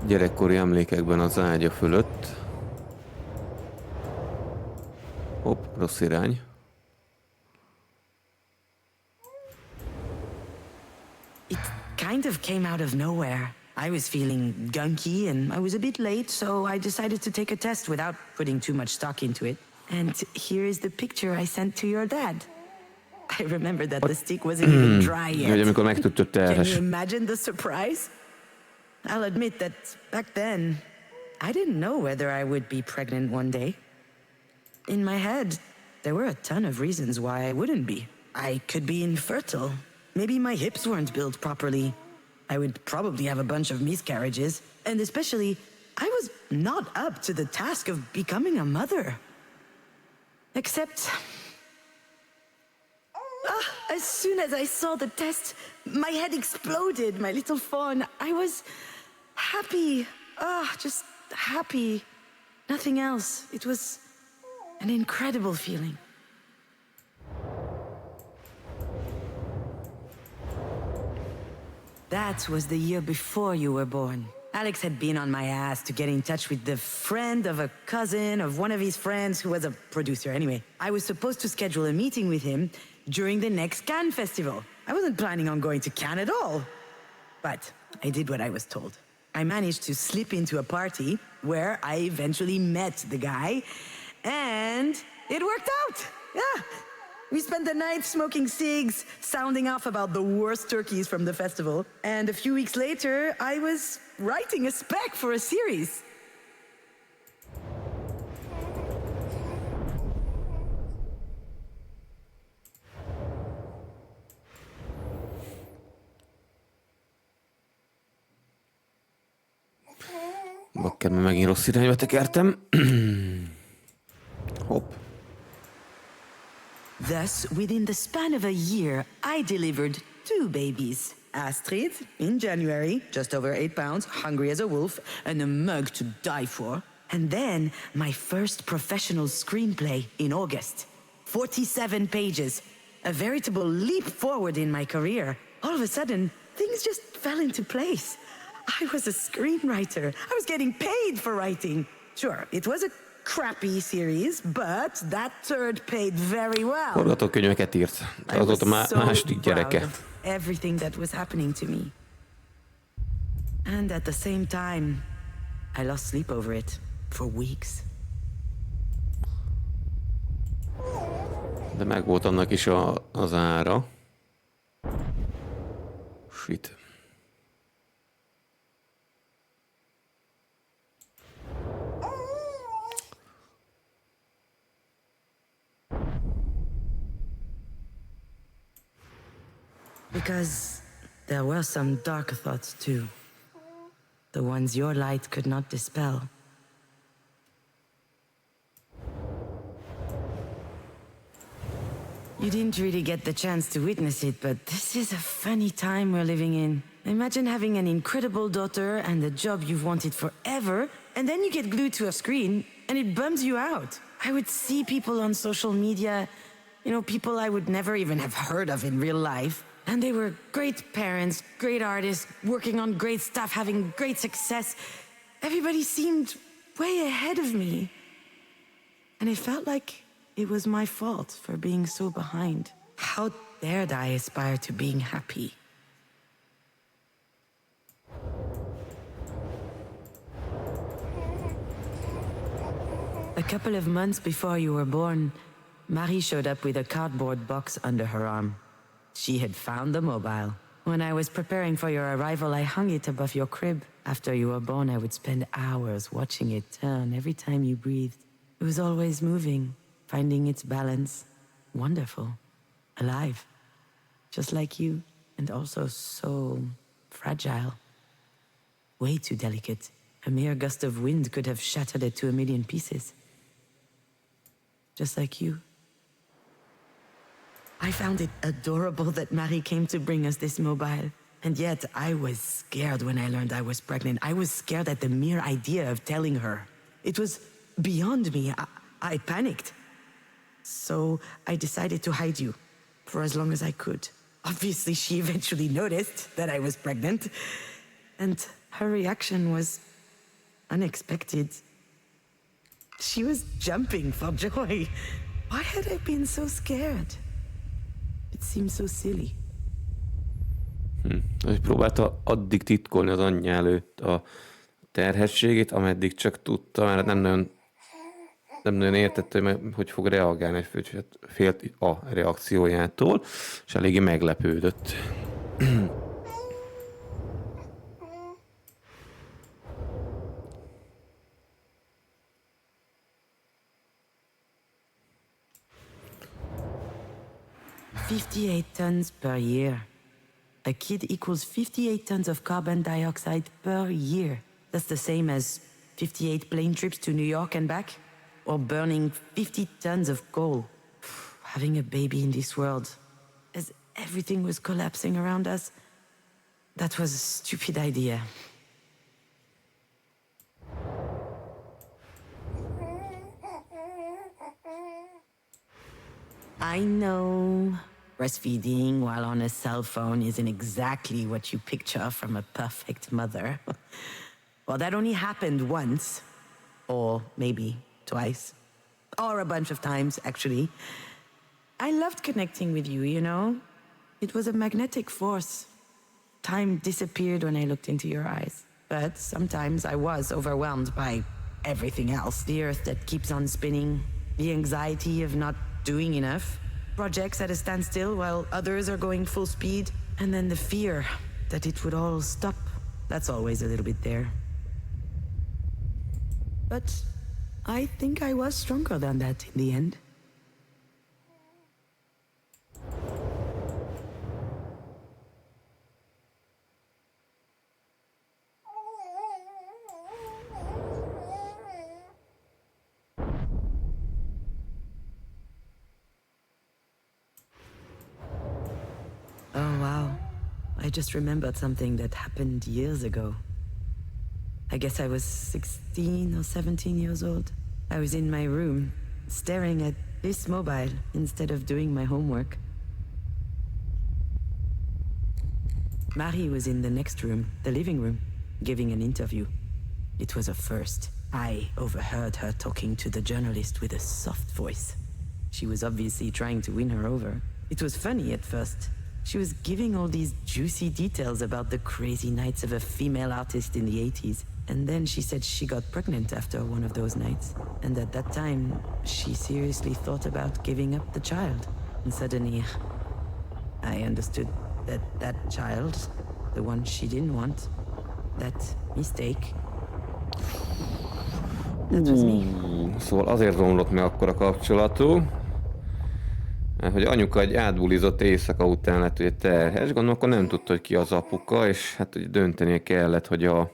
gyerekkori emlékekben az ágya fölött. Hopp, rossz irány. It kind of came out of nowhere. I was feeling gunky and I was a bit late, so I decided to take a test without putting too much stock into it. And here is the picture I sent to your dad. I remember that the stick wasn't even dry Hogy yet. amikor megtudta, Can terhes. you imagine the surprise? I'll admit that back then, I didn't know whether I would be pregnant one day. In my head, there were a ton of reasons why I wouldn't be. I could be infertile. Maybe my hips weren't built properly. I would probably have a bunch of miscarriages. And especially, I was not up to the task of becoming a mother. Except... as soon as I saw the test, my head exploded, my little fawn. I was happy. Just happy. Nothing else. It was an incredible feeling. That was the year before you were born. Alex had been on my ass to get in touch with the friend of a cousin of one of his friends who was a producer anyway. I was supposed to schedule a meeting with him during the next Cannes festival. I wasn't planning on going to Cannes at all. But I did what I was told. I managed to slip into a party where I eventually met the guy, and it worked out. Yeah. We spent the night smoking cigs, sounding off about the worst turkeys from the festival. And a few weeks later, I was writing a spec for a series. Bakker, mert megint rossz irányba tekertem. Hopp. Thus, within the span of a year, I delivered 2 babies. Astrid, in January, just over 8 pounds, hungry as a wolf, and a mug to die for. And then, my first professional screenplay in August. 47 pages. A veritable leap forward in my career. All of a sudden, things just fell into place. I was a screenwriter. I was getting paid for writing. Sure, it was a crappy series, but that third paid very well. Forgatókönyveket írt. I was Azóta so második proud gyereke. of everything that was happening to me. And at the same time, I lost sleep over it for weeks. De meg volt annak is az ára. Shit. Because there were some dark thoughts too. The ones your light could not dispel. You didn't really get the chance to witness it, but this is a funny time we're living in. Imagine having an incredible daughter and a job you've wanted forever, and then you get glued to a screen, and it bums you out. I would see people on social media, people I would never even have heard of in real life. And they were great parents, great artists, working on great stuff, having great success. Everybody seemed way ahead of me. And it felt like it was my fault for being so behind. How dared I aspire to being happy? A couple of months before you were born, Marie showed up with a cardboard box under her arm. She had found the mobile. When I was preparing for your arrival, I hung it above your crib. After you were born, I would spend hours watching it turn every time you breathed. It was always moving, finding its balance. Wonderful. Alive. Just like you, and also so fragile. Way too delicate. A mere gust of wind could have shattered it to a million pieces. Just like you. I found it adorable that Marie came to bring us this mobile. And yet, I was scared when I learned I was pregnant. I was scared at the mere idea of telling her. It was beyond me. I panicked. So I decided to hide you for as long as I could. Obviously, she eventually noticed that I was pregnant. And her reaction was unexpected. She was jumping for joy. Why had I been so scared? It seemed so silly. És próbálta addig titkolni az anyja előtt a terhességét, ameddig csak tudta, mert nem nagyon értette, hogy fog reagálni, félt a reakciójától, és eléggé meglepődött. $58 tons per year. A kid equals 58 tons of carbon dioxide per year. That's the same as 58 plane trips to New York and back, or burning 50 tons of coal. Having a baby in this world, as everything was collapsing around us, that was a stupid idea. I know breastfeeding while on a cell phone isn't exactly what you picture from a perfect mother. Well, that only happened once, or maybe twice, or a bunch of times, actually. I loved connecting with you, you know? It was a magnetic force. Time disappeared when I looked into your eyes. But sometimes I was overwhelmed by everything else. The earth that keeps on spinning, the anxiety of not doing enough, projects at a standstill while others are going full speed, and then the fear that it would all stop. That's always a little bit there. But I think I was stronger than that in the end. Oh, wow. I just remembered something that happened years ago. I guess I was 16 or 17 years old. I was in my room, staring at this mobile instead of doing my homework. Marie was in the next room, the living room, giving an interview. It was a first. I overheard her talking to the journalist with a soft voice. She was obviously trying to win her over. It was funny at first. She was giving all these juicy details about the crazy nights of a female artist in the 80s. And then she said she got pregnant after one of those nights. And at that time, she seriously thought about giving up the child. And suddenly, I understood that that child, the one she didn't want, that mistake, that was me. Szóval azért romlott meg akkor a kapcsolatuk, mert hogy anyuka egy átbulizott éjszaka után lett ugye terhes, gondolom akkor nem tudta, hogy ki az apuka, és hát ugye döntenie kellett, hogy a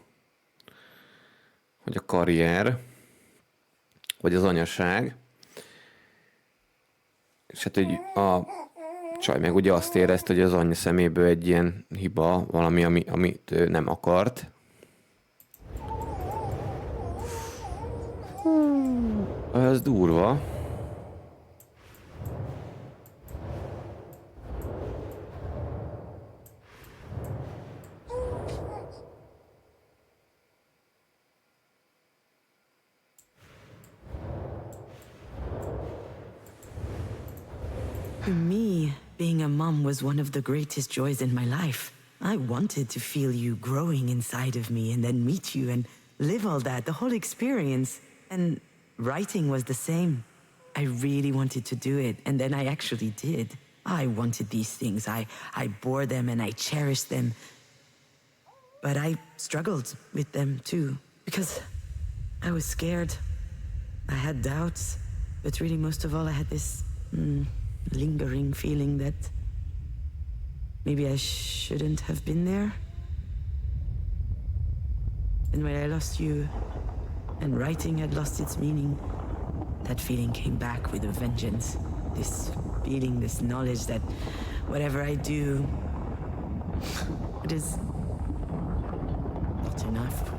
karrier, vagy az anyaság. És hát hogy a csaj meg ugye azt érezte, hogy az anyja szeméből egy ilyen hiba, valami, amit ő nem akart. Ez durva. For me, being a mom was one of the greatest joys in my life. I wanted to feel you growing inside of me and then meet you and live all that, the whole experience. And writing was the same. I really wanted to do it, and then I actually did. I wanted these things. I bore them and I cherished them. But I struggled with them too, because I was scared. I had doubts, but really most of all I had this lingering feeling that maybe I shouldn't have been there. And when I lost you, and writing had lost its meaning, that feeling came back with a vengeance. This feeling, this knowledge that whatever I do, it is not enough.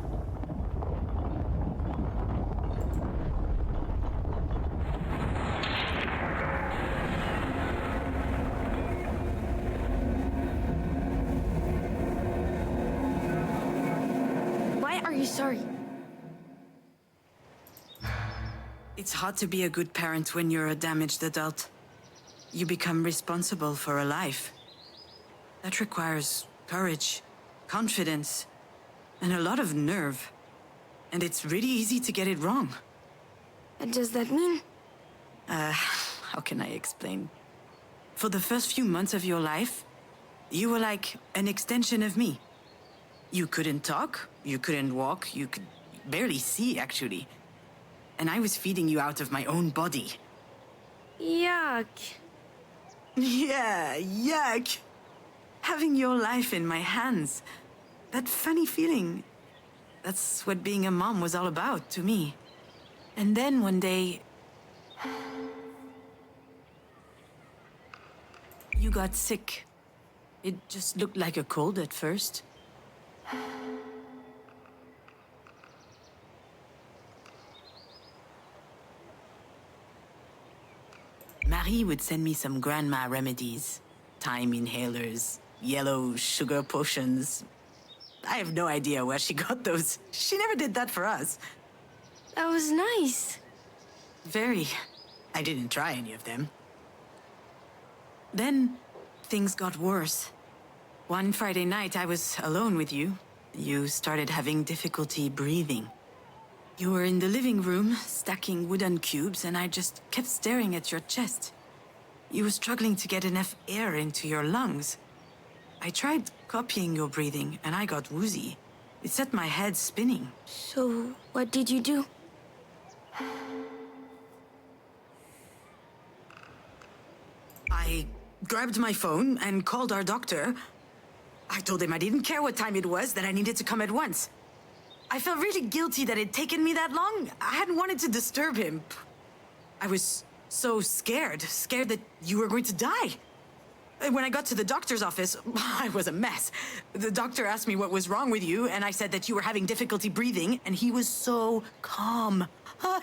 Why are you sorry? It's hard to be a good parent when you're a damaged adult. You become responsible for a life. That requires courage, confidence, and a lot of nerve. And it's really easy to get it wrong. What does that mean? How can I explain? For the first few months of your life, you were like an extension of me. You couldn't talk, you couldn't walk, you could barely see, actually. And I was feeding you out of my own body. Yuck. Yeah, yuck! Having your life in my hands. That funny feeling. That's what being a mom was all about to me. And then one day... you got sick. It just looked like a cold at first. Marie would send me some grandma remedies. Thyme inhalers, yellow sugar potions. I have no idea where she got those. She never did that for us. That was nice. Very. I didn't try any of them. Then, things got worse. One Friday night, I was alone with you. You started having difficulty breathing. You were in the living room, stacking wooden cubes, and I just kept staring at your chest. You were struggling to get enough air into your lungs. I tried copying your breathing, and I got woozy. It set my head spinning. So, what did you do? I grabbed my phone and called our doctor. I told him I didn't care what time it was, that I needed to come at once. I felt really guilty that it'd taken me that long. I hadn't wanted to disturb him. I was so scared that you were going to die. And when I got to the doctor's office, I was a mess. The doctor asked me what was wrong with you, and I said that you were having difficulty breathing, and he was so calm.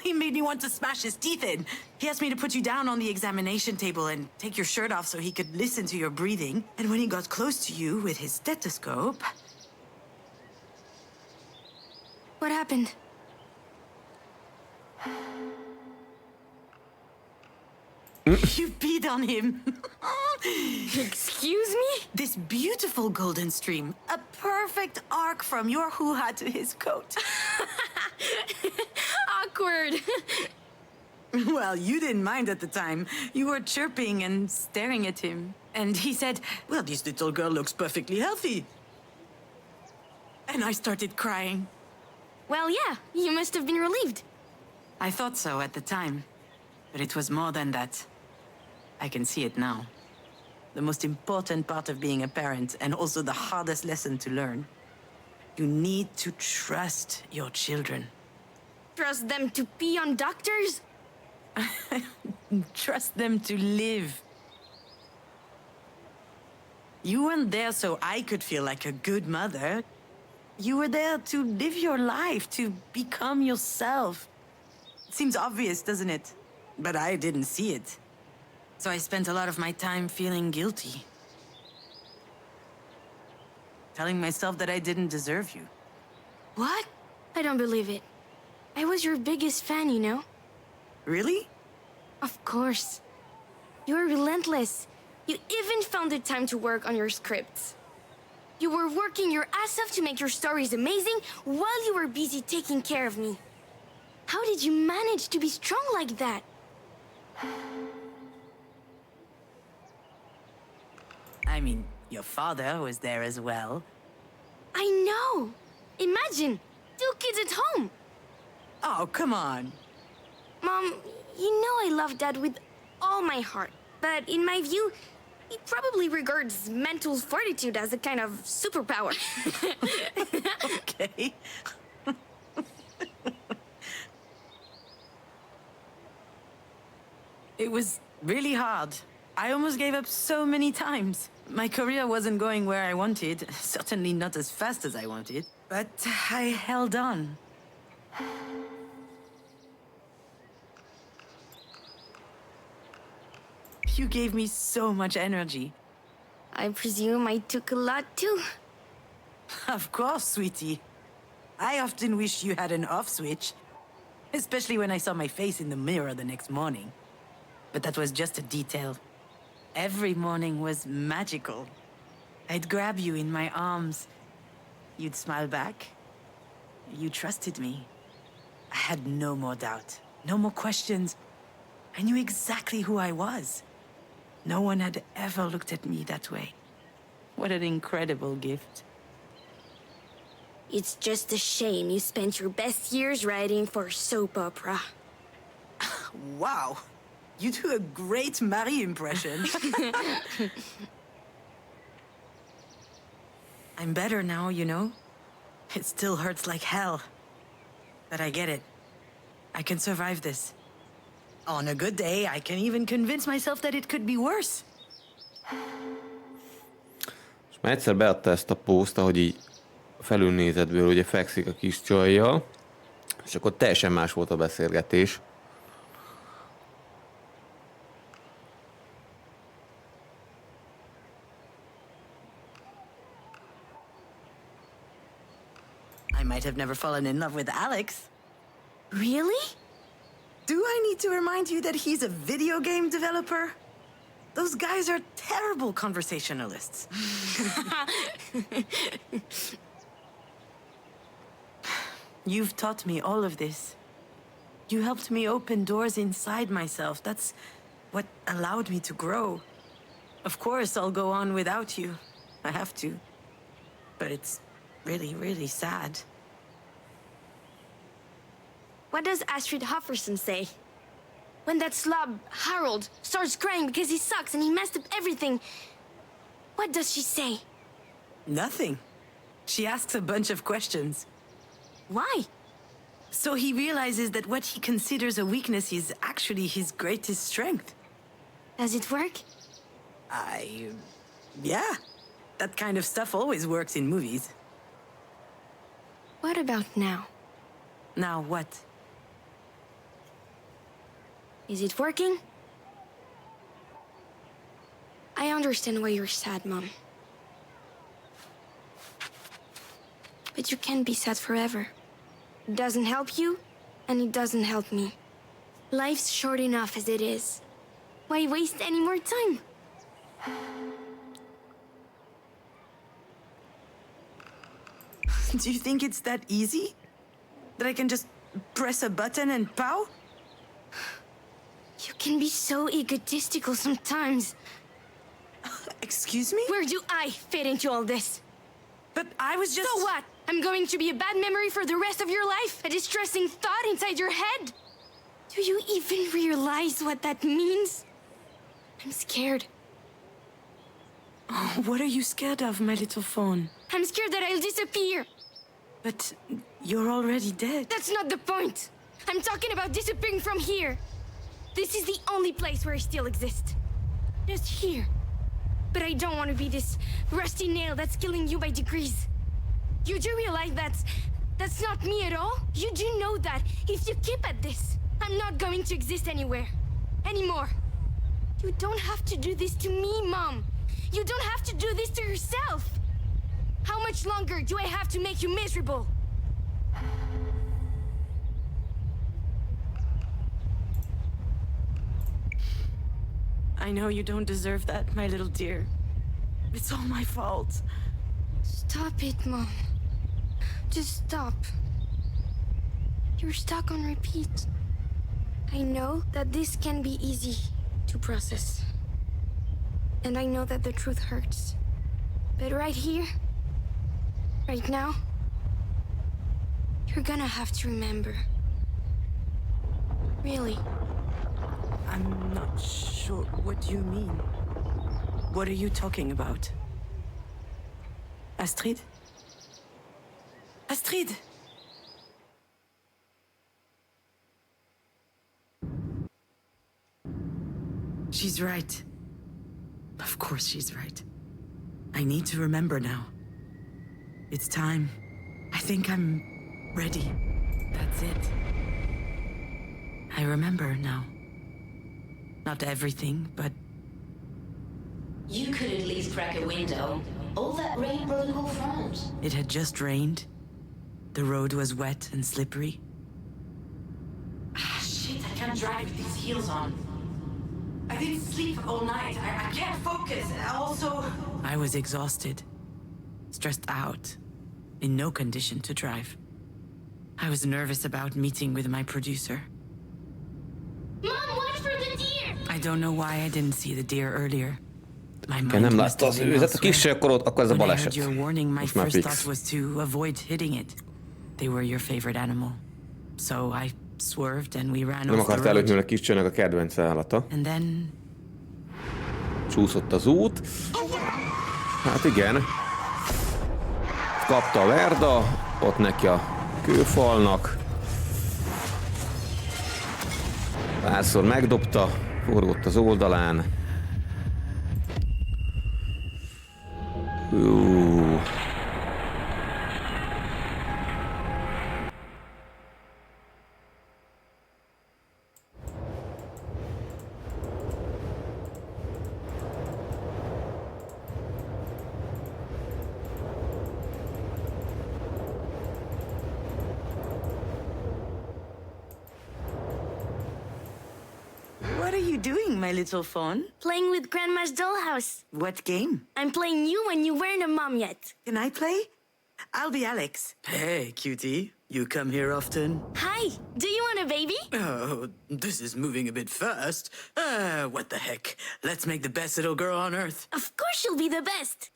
He made me want to smash his teeth in. He asked me to put you down on the examination table and take your shirt off so he could listen to your breathing. And when he got close to you with his stethoscope... What happened? You peed on him. Excuse me? This beautiful golden stream. A perfect arc from your hoo-ha to his coat. Awkward. Well, you didn't mind at the time. You were chirping and staring at him. And he said, well, this little girl looks perfectly healthy. And I started crying. Well, yeah, you must have been relieved. I thought so at the time. But it was more than that. I can see it now. The most important part of being a parent, and also the hardest lesson to learn. You need to trust your children. Trust them to pee on doctors? Trust them to live. You weren't there so I could feel like a good mother. You were there to live your life, to become yourself. It seems obvious, doesn't it? But I didn't see it. So I spent a lot of my time feeling guilty. Telling myself that I didn't deserve you. What? I don't believe it. I was your biggest fan, you know? Really? Of course. You were relentless. You even found the time to work on your scripts. You were working your ass off to make your stories amazing while you were busy taking care of me. How did you manage to be strong like that? I mean, your father was there as well. I know. Imagine, 2 kids at home. Oh, come on. Mom, you know I love Dad with all my heart. But in my view, he probably regards mental fortitude as a kind of superpower. Okay. It was really hard. I almost gave up so many times. My career wasn't going where I wanted, certainly not as fast as I wanted. But I held on. You gave me so much energy. I presume I took a lot too. Of course, sweetie. I often wish you had an off switch, especially when I saw my face in the mirror the next morning. But that was just a detail. Every morning was magical. I'd grab you in my arms. You'd smile back. You trusted me. I had no more doubt, no more questions. I knew exactly who I was. No one had ever looked at me that way. What an incredible gift. It's just a shame you spent your best years writing for soap opera. Wow. You do a great Marie impression. I'm better now, you know? It still hurts like hell. But I get it. I can survive this. On a good day, I can even convince myself that it could be worse. És már egyszer beadta ezt a pószt, ahogy így felülnézetből ugye fekszik a kis csajjal, és akkor teljesen más volt a beszélgetés. I might have never fallen in love with Alex. Really? Do I need to remind you that he's a video game developer? Those guys are terrible conversationalists. You've taught me all of this. You helped me open doors inside myself. That's what allowed me to grow. Of course, I'll go on without you. I have to. But it's really, really sad. What does Astrid Hofferson say? When that slob, Harold, starts crying because he sucks and he messed up everything, what does she say? Nothing. She asks a bunch of questions. Why? So he realizes that what he considers a weakness is actually his greatest strength. Does it work? Yeah. That kind of stuff always works in movies. What about now? Now what? Is it working? I understand why you're sad, Mom. But you can't be sad forever. It doesn't help you, and it doesn't help me. Life's short enough as it is. Why waste any more time? Do you think it's that easy? That I can just press a button and pow? You can be so egotistical sometimes. Excuse me? Where do I fit into all this? But I was just... So what? I'm going to be a bad memory for the rest of your life? A distressing thought inside your head? Do you even realize what that means? I'm scared. Oh, what are you scared of, my little phone? I'm scared that I'll disappear. But you're already dead. That's not the point. I'm talking about disappearing from here. This is the only place where I still exist. Just here. But I don't want to be this rusty nail that's killing you by degrees. You do realize that's not me at all? You do know that if you keep at this, I'm not going to exist anywhere. Anymore. You don't have to do this to me, Mom. You don't have to do this to yourself. How much longer do I have to make you miserable? I know you don't deserve that, my little dear. It's all my fault. Stop it, Mom. Just stop. You're stuck on repeat. I know that this can be easy to process. And I know that the truth hurts. But right here, right now, you're gonna have to remember. Really. I'm not sure what you mean. What are you talking about? Astrid? Astrid! She's right. Of course she's right. I need to remember now. It's time. I think I'm ready. That's it. I remember now. Not everything, but... You could at least crack a window. All that rain brought a cool front. It had just rained. The road was wet and slippery. Shit, I can't drive with these heels on. I didn't sleep all night. I can't focus. Also... I was exhausted. Stressed out. In no condition to drive. I was nervous about meeting with my producer. Mom, watch for the deer! I don't know why I didn't see the deer earlier. My Ha nem látta az őzet a kísérkorot, akkor ez a When I heard baleset. your warning, my Most már first fix. thought was to avoid hitting it. They were your favorite animal. So I swerved and we ran Nem off the akart előtt, road. a kis csőnek a kedvenc állata. And then... Csúszott az út. Hát igen. Kapta a Verda, ott neki a kőfalnak. Párszor megdobta, forgott az oldalán. What are you doing, my little fawn? Playing with Grandma's dollhouse. What game? I'm playing you and you weren't a mom yet. Can I play? I'll be Alex. Hey, cutie. You come here often? Hi, do you want a baby? Oh, this is moving a bit fast. What the heck? Let's make the best little girl on earth. Of course she'll be the best.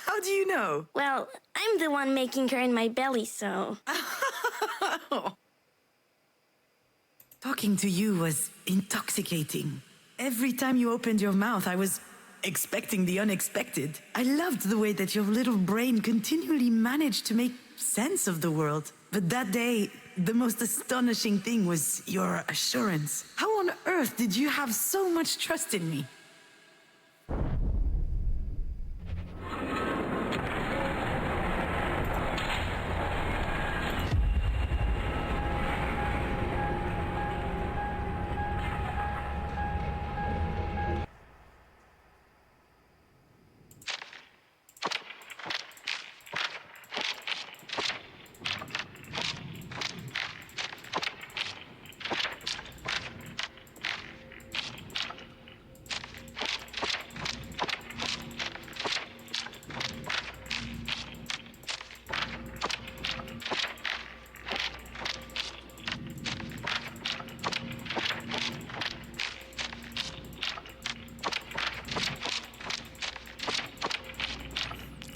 How do you know? Well, I'm the one making her in my belly, so... Talking to you was intoxicating. Every time you opened your mouth, I was expecting the unexpected. I loved the way that your little brain continually managed to make sense of the world. But that day, the most astonishing thing was your assurance. How on earth did you have so much trust in me?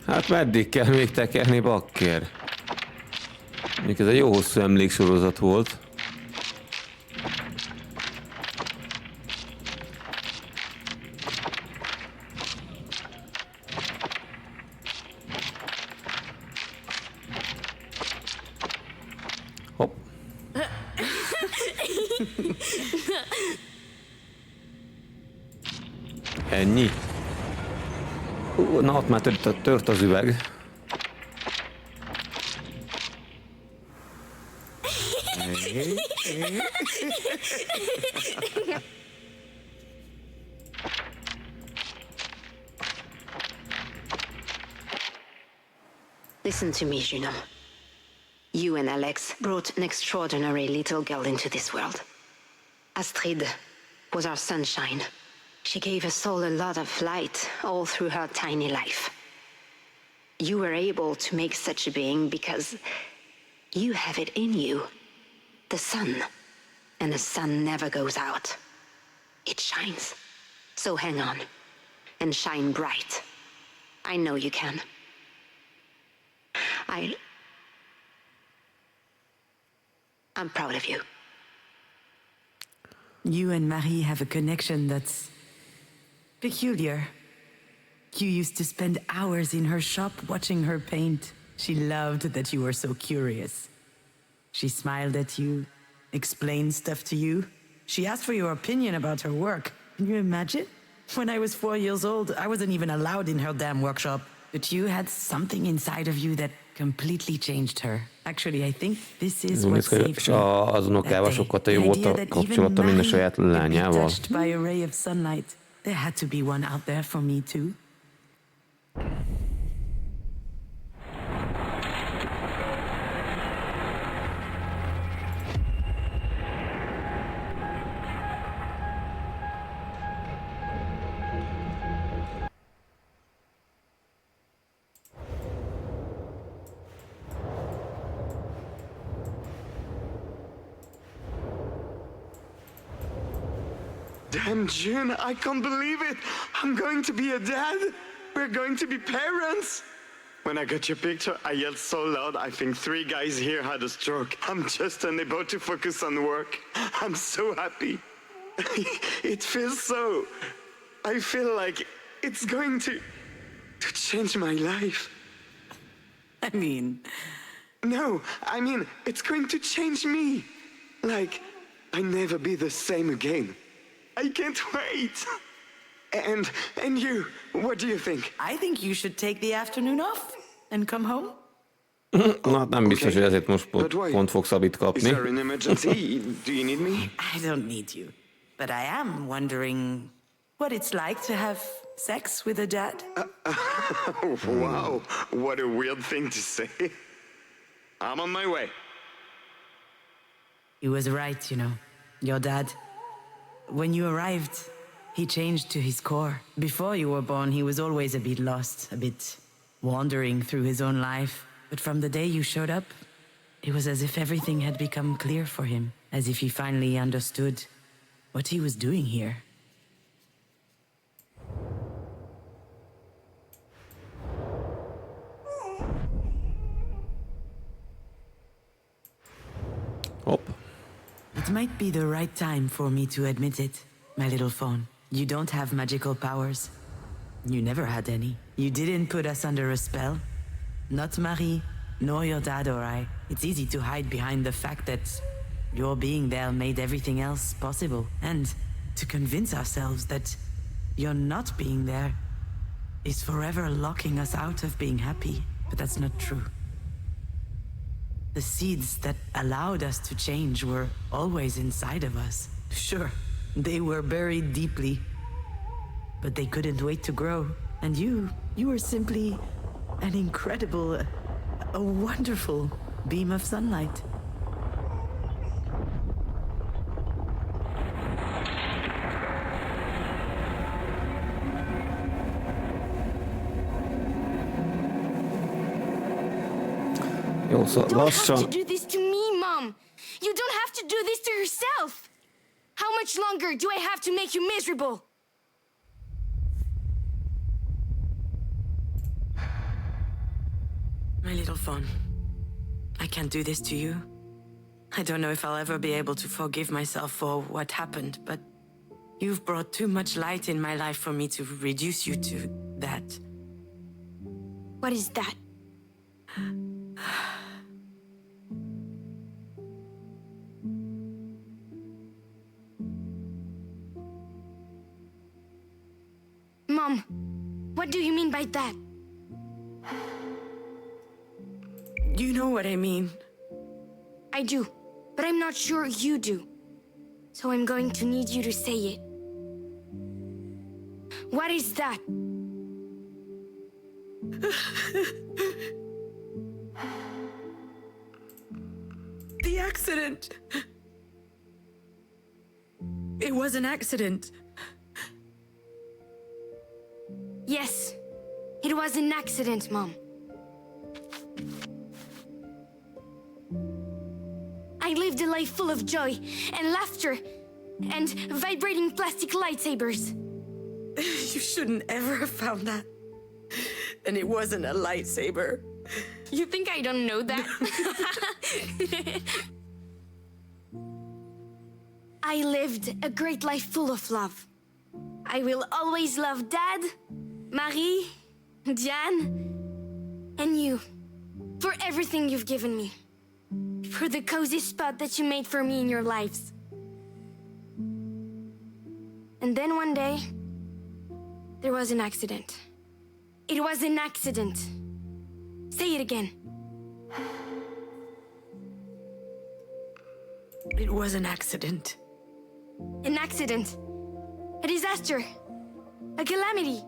Hát meddig kell még tekerni, bakker? Mondjuk ez egy jó hosszú emléksorozat volt. Hopp. Ennyi. Na, ott már tört az üveg. Listen to me, Juno. You and Alex brought an extraordinary little girl into this world. Astrid was our sunshine. She gave us all a lot of light all through her tiny life. You were able to make such a being because you have it in you. The sun. And the sun never goes out. It shines. So hang on. and shine bright. I know you can. I'm proud of you. You and Marie have a connection that's peculiar. You used to spend hours in her shop watching her paint. She loved that you were so curious. She smiled at you, explained stuff to you. She asked for your opinion about her work. Can you imagine? When I was 4 years old, I wasn't even allowed in her damn workshop. But you had something inside of you that completely changed her. Actually, I think this is what saved És me. az unokával sokkal The jobb volt idea a that kapcsolata, even mint a saját Marie could be lányával. touched by a ray of sunlight. There had to be one out there for me too. Damn, June, I can't believe it. I'm going to be a dad. We're going to be parents. When I got your picture, I yelled so loud, I think 3 guys here had a stroke. I'm just unable to focus on work. I'm so happy. It feels so... I feel like it's going to change my life. I mean, No, I mean, it's going to change me. Like, I'll never be the same again. I can't wait. And you, what do you think? I think you should take the afternoon off and come home. Na, hát nem biztos, hogy ezért most But why? pont fogsz abit Is kapni. there an emergency? Do you need me? I don't need you. But I am wondering what it's like to have sex with a dad. Oh, wow, what a weird thing to say. I'm on my way. He was right, you know. Your dad. When you arrived, he changed to his core. Before you were born, he was always a bit lost, a bit wandering through his own life. But from the day you showed up, it was as if everything had become clear for him, as if he finally understood what he was doing here. Hopp. It might be the right time for me to admit it, my little fawn. You don't have magical powers. You never had any. You didn't put us under a spell. Not Marie, nor your dad or I. It's easy to hide behind the fact that your being there made everything else possible. And to convince ourselves that your not being there is forever locking us out of being happy. But that's not true. The seeds that allowed us to change were always inside of us. Sure, they were buried deeply, but they couldn't wait to grow. And you were simply an incredible, a wonderful beam of sunlight. Jó, szóval You don't have lassan... to do this to me, Mom. You don't have to do this to yourself. How much longer do I have to make you miserable? My little fawn, I can't do this to you. I don't know if I'll ever be able to forgive myself for what happened, but you've brought too much light in my life for me to reduce you to that. What is that? Mom, what do you mean by that? You know what I mean. I do, but I'm not sure you do. So I'm going to need you to say it. What is that? The accident. It was an accident. Yes, it was an accident, Mom. I lived a life full of joy and laughter and vibrating plastic lightsabers. You shouldn't ever have found that. And it wasn't a lightsaber. You think I don't know that? I lived a great life full of love. I will always love Dad, Marie, Diane, and you. For everything you've given me. For the cozy spot that you made for me in your lives. And then one day, there was an accident. It was an accident. Say it again. It was an accident. An accident. A disaster. A calamity.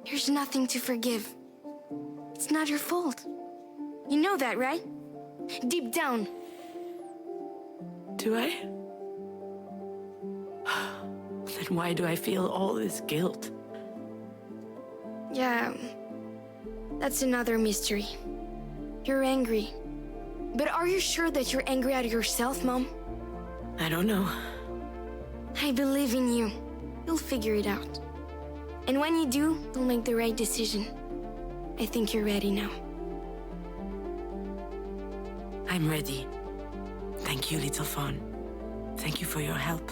There's nothing to forgive. It's not your fault. You know that, right? Deep down. Do I? Then why do I feel all this guilt? Yeah, that's another mystery. You're angry. But are you sure that you're angry at yourself, Mom? I don't know. I believe in you. You'll figure it out. And when you do, you'll make the right decision. I think you're ready now. I'm ready. Thank you, little fawn. Thank you for your help.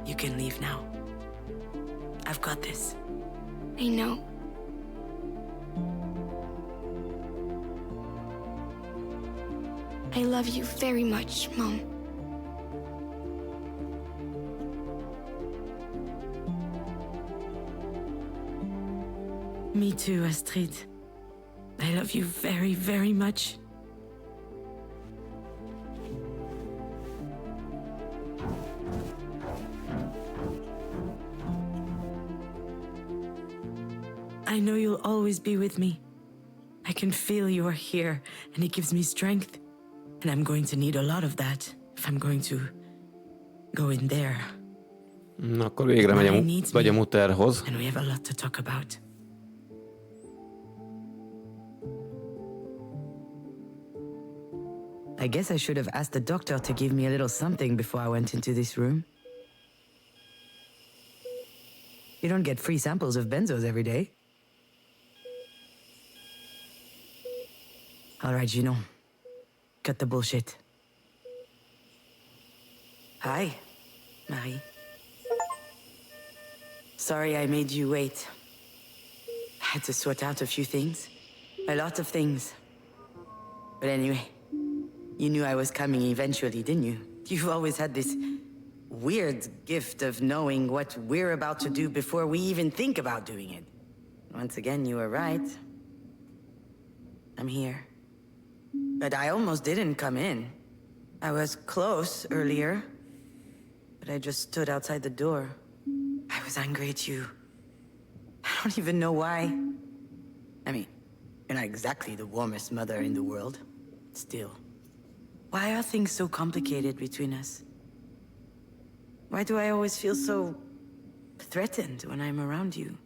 You can leave now. I've got this. I know. I love you very much, Mom. Me too, Astrid. I love you very, very much. I know you'll always be with me. I can feel you are here, and it gives me strength. And I'm going to need a lot of that if I'm going to go in there. Na, akkor végre megy a muterhoz. And we have a lot to talk about. I guess I should have asked the doctor to give me a little something before I went into this room. You don't get free samples of benzos every day. All right, Gino. Cut the bullshit. Hi, Marie. Sorry I made you wait. I had to sort out a few things. A lot of things. But anyway, you knew I was coming eventually, didn't you? You've always had this weird gift of knowing what we're about to do before we even think about doing it. Once again, you were right. I'm here. But I almost didn't come in. I was close earlier, but I just stood outside the door. I was angry at you. I don't even know why. I mean, you're not exactly the warmest mother in the world. Still. Why are things so complicated between us? Why do I always feel so threatened when I'm around you?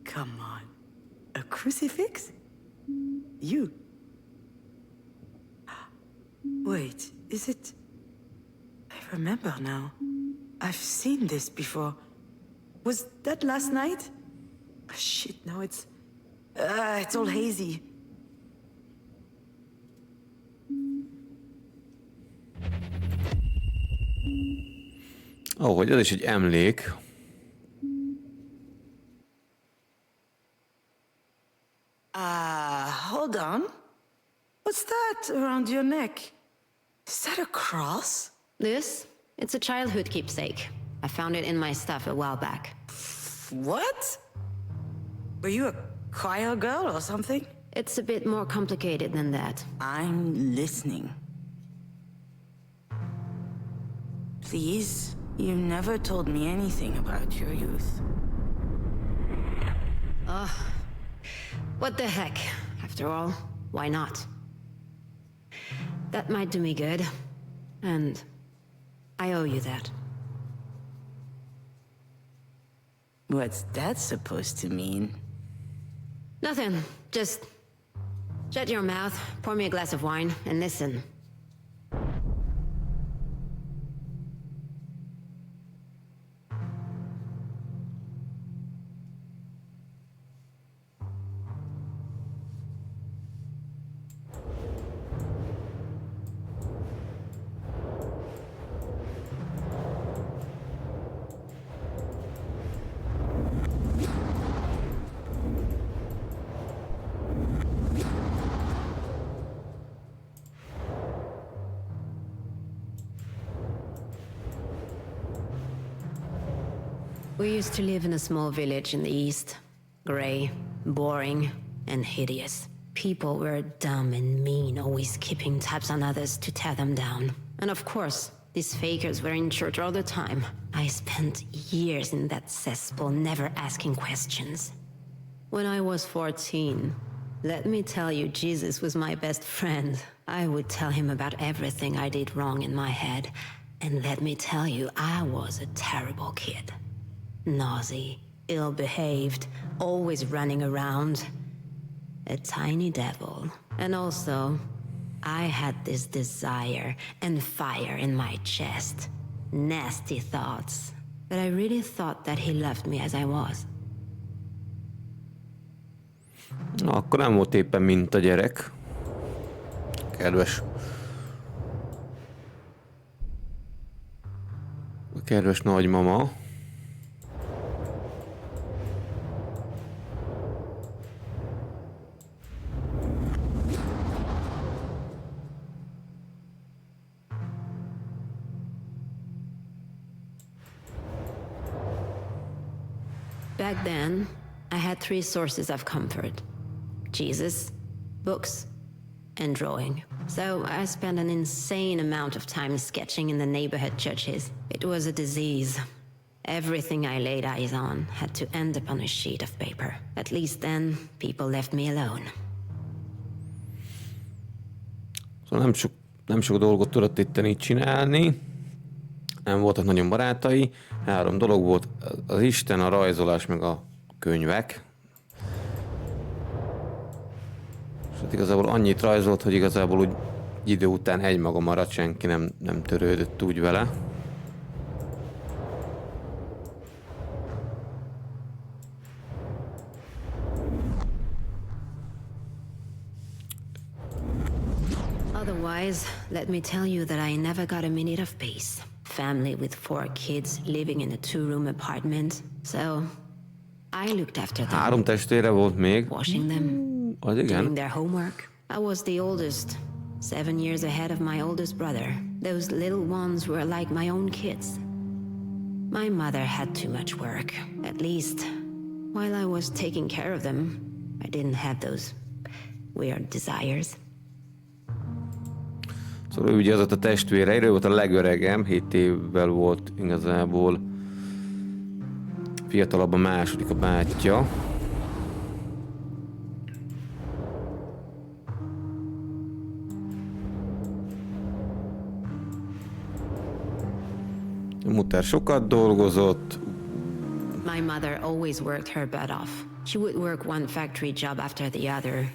Come on. A crucifix? You? Wait, is it... I remember now. I've seen this before. Was that last night? Oh, shit, no, it's all hazy. Ó, hogy ez is egy emlék. Hold on. What's that around your neck? Is that a cross? This? It's a childhood keepsake. I found it in my stuff a while back. What? Were you a choir girl or something? It's a bit more complicated than that. I'm listening. Please, you never told me anything about your youth. What the heck? After all, why not? That might do me good. And I owe you that. What's that supposed to mean? Nothing. Just shut your mouth, pour me a glass of wine, and listen. We used to live in a small village in the east. Grey, boring, and hideous. People were dumb and mean, always keeping tabs on others to tear them down. And of course, these fakers were in church all the time. I spent years in that cesspool, never asking questions. When I was 14, let me tell you, Jesus was my best friend. I would tell him about everything I did wrong in my head. And let me tell you, I was a terrible kid. Naughty, ill-behaved, always running around. A tiny devil. And also, I had this desire and fire in my chest. Nasty thoughts. But I really thought that he loved me as I was. Na, akkor nem volt éppen mint a gyerek. Kedves nagymama. Back then, I had 3 sources of comfort. Jesus, books, and drawing. So I spent an insane amount of time sketching in the neighborhood churches. It was a disease. Everything I laid eyes on had to end up on a sheet of paper. At least then, people left me alone. Szóval nem sok dolgot tudott itten így csinálni. Nem voltak nagyon barátai. 3 dolog volt: az Isten, a rajzolás, meg a könyvek. És hát igazából annyit rajzolt, hogy igazából úgy idő után egymaga maradt, senki nem törődött úgy vele. Otherwise, let me tell you that I never got a minute of peace. Family with 4 kids living in a 2-room apartment. So, I looked after them. 3 testvére volt még. Washing them. Az igen. Doing their homework. I was the oldest. 7 years ahead of my oldest brother. Those little ones were like my own kids. My mother had too much work. At least, while I was taking care of them, I didn't have those weird desires. Szóval ő ugye az ott a testvére, ő volt a legöregem, 7 évvel volt igazából fiatalabb, a második a bátyja. A muter sokat dolgozott. My mother always worked her butt off. She would work one factory job after the other,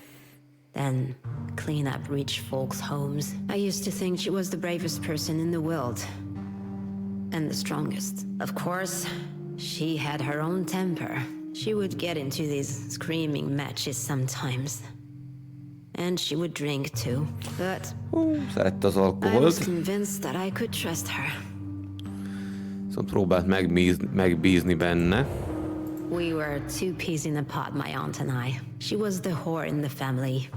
then clean up rich folks' homes. I used to think she was the bravest person in the world. And the strongest. Of course, she had her own temper. She would get into these screaming matches sometimes. And she would drink too. But Szerette az I was alkoholt. convinced that I could trust her. Szóval próbált megbízni benne. We were 2 peas in a pod, my aunt and I. She was the whore in the family.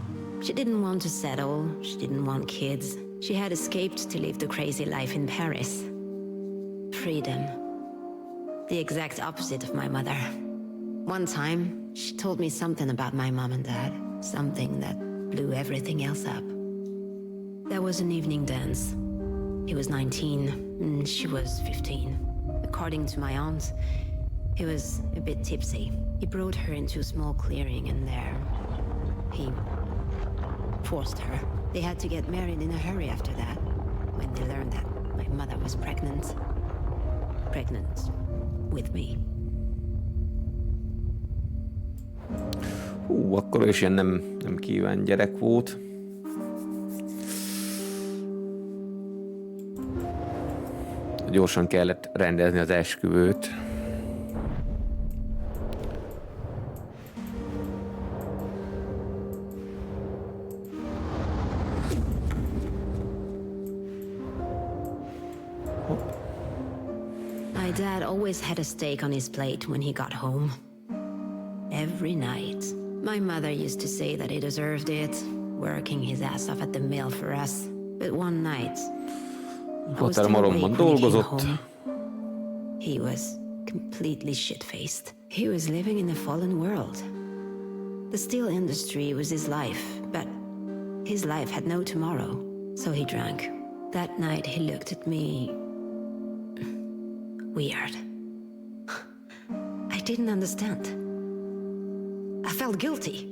She didn't want to settle, she didn't want kids. She had escaped to live the crazy life in Paris. Freedom. The exact opposite of my mother. One time, she told me something about my mom and dad. Something that blew everything else up. There was an evening dance. He was 19, and she was 15. According to my aunt, he was a bit tipsy. He brought her into a small clearing, and there, he forced her. They had to get married in a hurry after that, when they learned that my mother was pregnant. Pregnant with me. Akkor is ilyen nem kíván gyerek volt. Gyorsan kellett rendezni az esküvőt. My dad always had a steak on his plate when he got home. Every night. My mother used to say that he deserved it, working his ass off at the mill for us. But one night, I was still awake when he came home. He was completely shit-faced. He was living in a fallen world. The steel industry was his life, but his life had no tomorrow, so he drank. That night he looked at me... weird. I didn't understand. I felt guilty.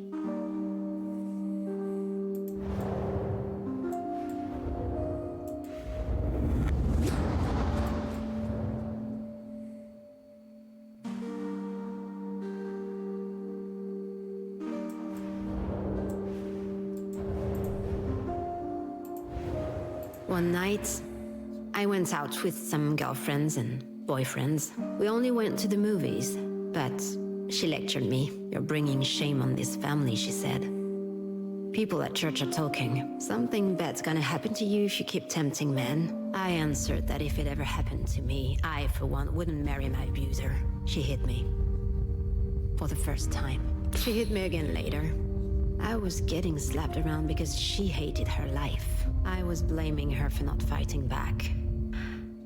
One night, I went out with some girlfriends and boyfriends. We only went to the movies, but she lectured me. You're bringing shame on this family, she said. People at church are talking. Something bad's gonna happen to you if you keep tempting men. I answered that if it ever happened to me, I, for one, wouldn't marry my abuser. She hit me. For the first time. She hit me again later. I was getting slapped around because she hated her life. I was blaming her for not fighting back.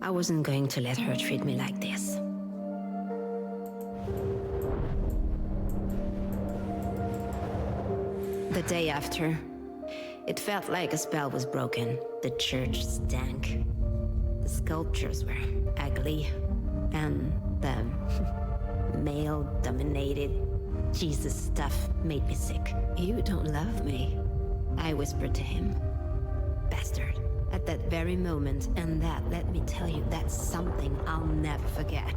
I wasn't going to let her treat me like this. The day after, it felt like a spell was broken. The church stank. The sculptures were ugly. And the male-dominated Jesus stuff made me sick. You don't love me, I whispered to him. Bastard. At that very moment, and that, let me tell you, that's something I'll never forget.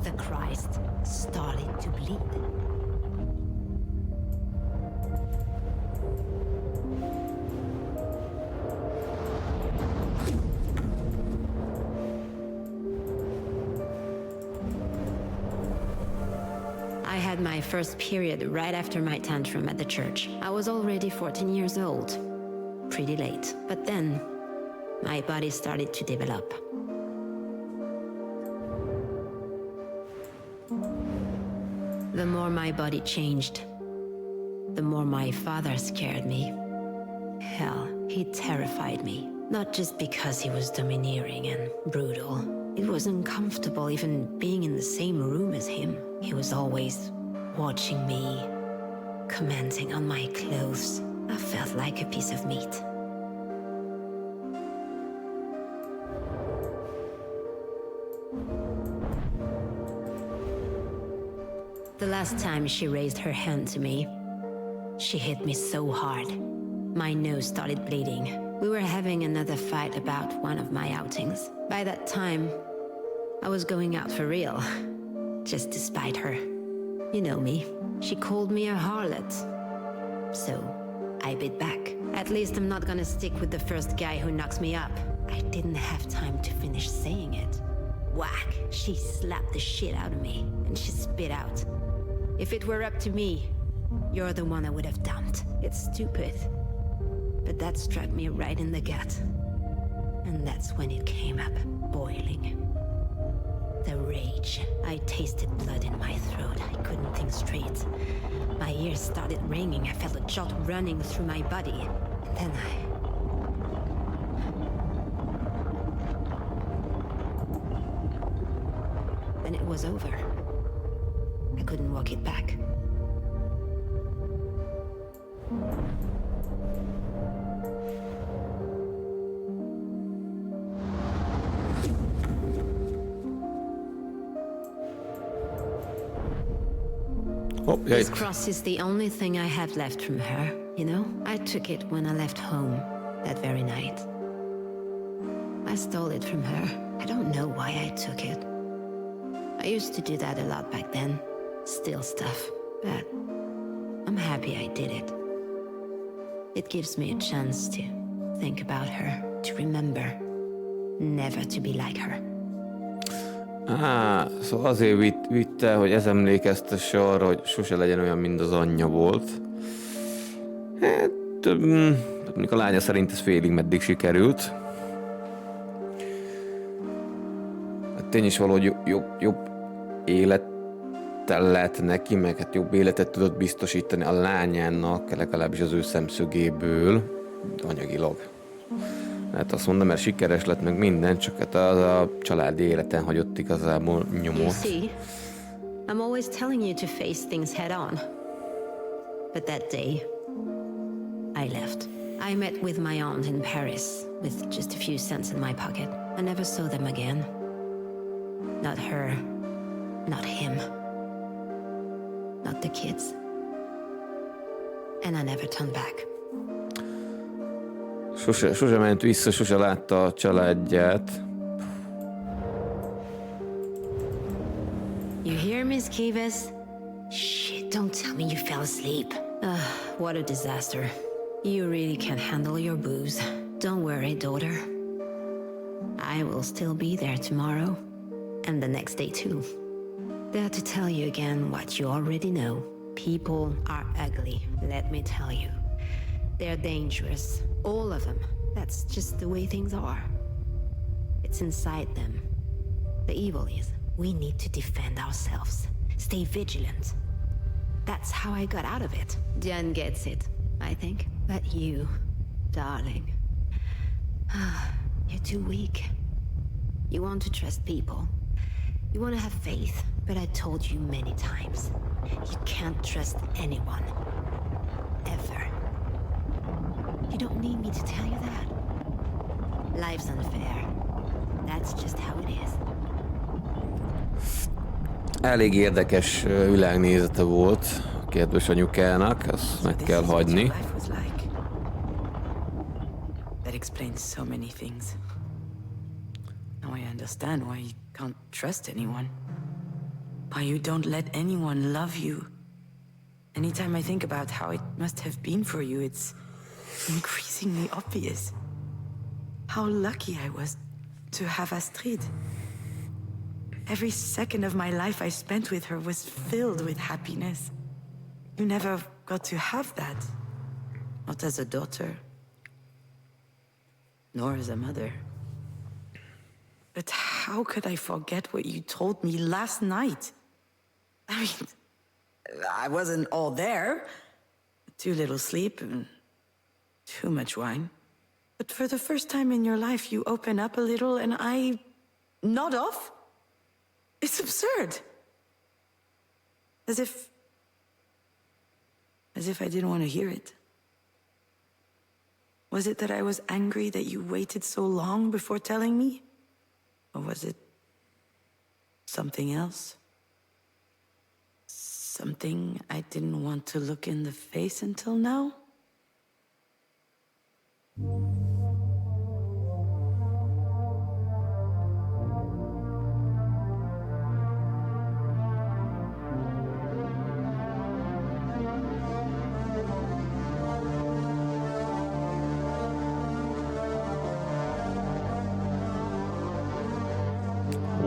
The Christ started to bleed. I had my first period right after my tantrum at the church. I was already 14 years old. Pretty late. But then, my body started to develop. The more my body changed, the more my father scared me. Hell, he terrified me. Not just because he was domineering and brutal. It was uncomfortable even being in the same room as him. He was always watching me, commenting on my clothes. I felt like a piece of meat. The last time she raised her hand to me, she hit me so hard. My nose started bleeding. We were having another fight about one of my outings. By that time, I was going out for real, just to spite her. You know me. She called me a harlot. So, I bit back. At least I'm not gonna stick with the first guy who knocks me up. I didn't have time to finish saying it. Whack! She slapped the shit out of me, and she spit out. If it were up to me, you're the one I would have dumped. It's stupid. But that struck me right in the gut. And that's when it came up, boiling. The rage. I tasted blood in my throat. I couldn't think straight. My ears started ringing. I felt a jolt running through my body. And then it was over. I couldn't walk it back. Oh, This cross is the only thing I have left from her, you know? I took it when I left home, that very night. I stole it from her. I don't know why I took it. I used to do that a lot back then. Steal stuff. But I'm happy I did it. It gives me a chance to think about her, to remember. Never to be like her. Szóval azért vitte, hogy ez emlékeztesse arra, hogy sose legyen olyan, mint az anyja volt. Hát, mondjuk a lánya szerint ez félig meddig sikerült. Hát tény is valahogy jobb élettel lett neki, meg hát jobb életet tudott biztosítani a lányának, legalábbis az ő szemszögéből, anyagilag. Hát azt mondom, mert sikeres lett meg minden, csak hát a családi életen hagyott igazából You nyomot. see, I'm always telling you to face things head on. But that day, I left. I met with my aunt in Paris, with just a few cents in my pocket. I never saw them again. Not her, not him, not the kids. And I never turned back. Sose ment vissza, sose látta a családját. You hear, Miss Kivas? Shit, don't tell me you fell asleep. What a disaster. You really can't handle your booze. Don't worry, daughter. I will still be there tomorrow. And the next day too. There to tell you again what you already know. People are ugly, let me tell you. They're dangerous. All of them. That's just the way things are. It's inside them. The evil is, we need to defend ourselves. Stay vigilant. That's how I got out of it. Jen gets it, I think. But you, darling, you're too weak. You want to trust people. You want to have faith, but I told you many times. You can't trust anyone. Ever. You don't need me to tell you that. Life's unfair. That's just how it is. Elég érdekes világnézete volt a kedves anyukának, azt meg kell hagyni. That explains so many things. Now I understand why you can't trust anyone. Why you don't let anyone love you. Anytime I think about how it must have been for you, it's increasingly obvious. How lucky I was to have Astrid. Every second of my life I spent with her was filled with happiness. You never got to have that. Not as a daughter. Nor as a mother. But how could I forget what you told me last night? I mean, I wasn't all there. Too little sleep and too much wine. But for the first time in your life, you open up a little and I nod off? It's absurd. As if I didn't want to hear it. Was it that I was angry that you waited so long before telling me? Or was it something else? Something I didn't want to look in the face until now?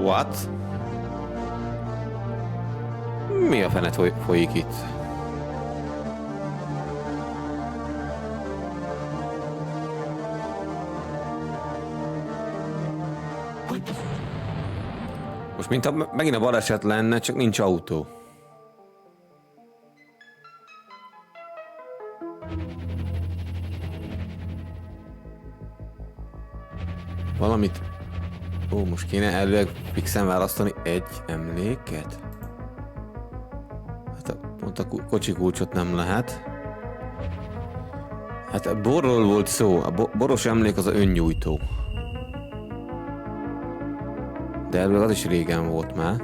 What? Mi a fenet folyik itt? Most mintha megint a baleset lenne, csak nincs autó. Valamit... Ó, most kéne elvileg fixen választani egy emléket? Hát pont a kocsi kulcsot nem lehet. Hát a borról volt szó. A boros emlék az a önnyújtó. De elvileg az is régen volt már.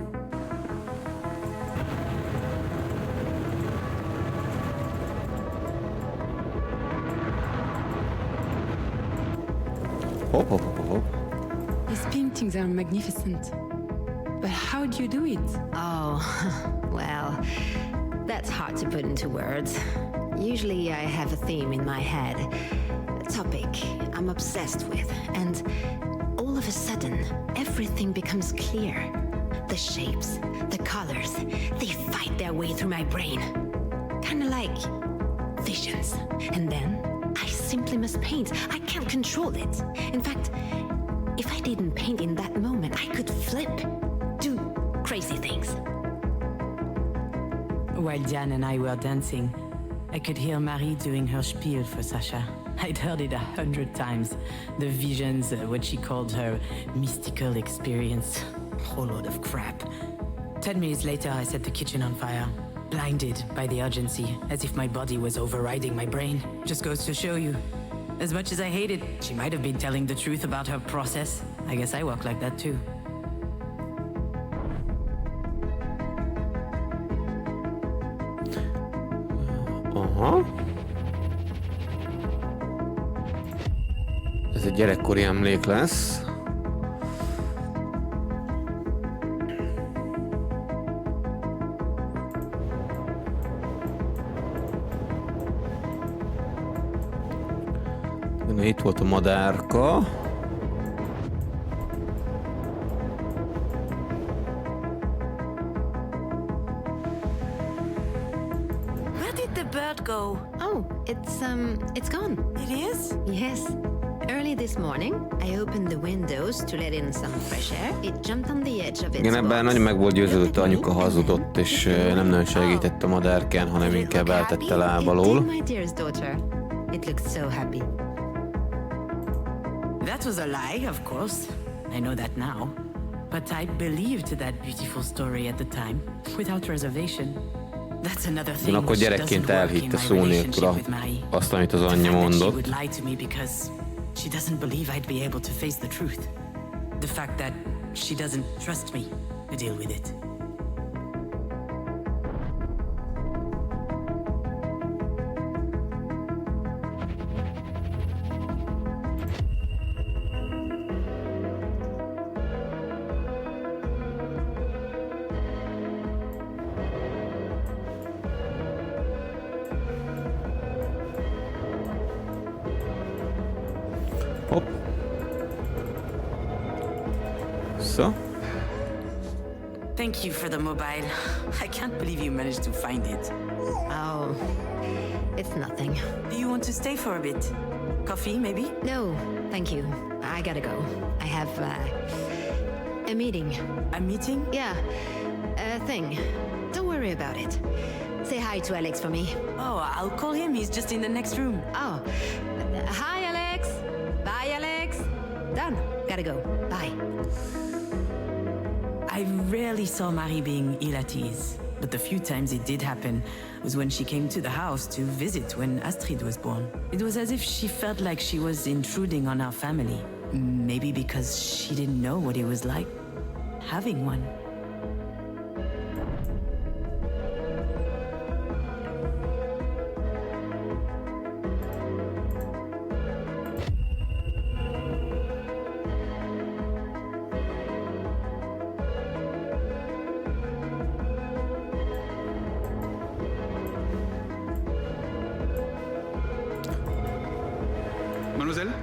Hopp, hopp, hopp, hopp. These paintings are magnificent. But how do you do it? Oh, well, that's hard to put into words. Usually I have a theme in my head, a topic I'm obsessed with, and all of a sudden, everything becomes clear. The shapes, the colors, they fight their way through my brain. Kinda like visions. And then I simply must paint. I can't control it. In fact, if I didn't paint in that moment, I could flip, do crazy things. While Jan and I were dancing, I could hear Marie doing her spiel for Sasha. I'd heard it 100 times. The visions, what she called her mystical experience. Whole load of crap. 10 minutes later, I set the kitchen on fire. Blinded by the urgency, as if my body was overriding my brain. Just goes to show you. As much as I hate it, she might have been telling the truth about her process. I guess I work like that too. Aha. Ez egy gyerekkori emlék lesz. Itt volt a madárka. Where did the bird go? Oh, it's gone. It is? Yes. Early this morning, I opened the windows to let in some fresh air. It jumped on the edge of its Igen, ebben nagyon meg volt győződött, anyuka hazudott, és nem nagyon segített a madárkán, hanem inkább eltette lábalól. My dearest daughter. It looked so happy. That was a lie, of course. I know that now. But I believed that beautiful story at the time, without reservation. That's another thing. Akkor gyerekként elhitte szó nélkül azt, amit az anyja mondott. She would lie to me because she doesn't believe I'd be able to face the truth. The fact that she doesn't trust me to deal with it. Hopp. So. Thank you for the mobile. I can't believe you managed to find it. Oh, it's nothing. Do you want to stay for a bit? Coffee, maybe? No, thank you. I gotta go. I have a meeting. A meeting? Yeah, a thing. Don't worry about it. Say hi to Alex for me. Oh, I'll call him. He's just in the next room. Oh, hi Alex. Bye Alex. Done. Gotta go. Bye. I rarely saw Marie being ill at ease, but the few times it did happen was when she came to the house to visit when Astrid was born. It was as if she felt like she was intruding on our family. Maybe because she didn't know what it was like having one. Mademoiselle,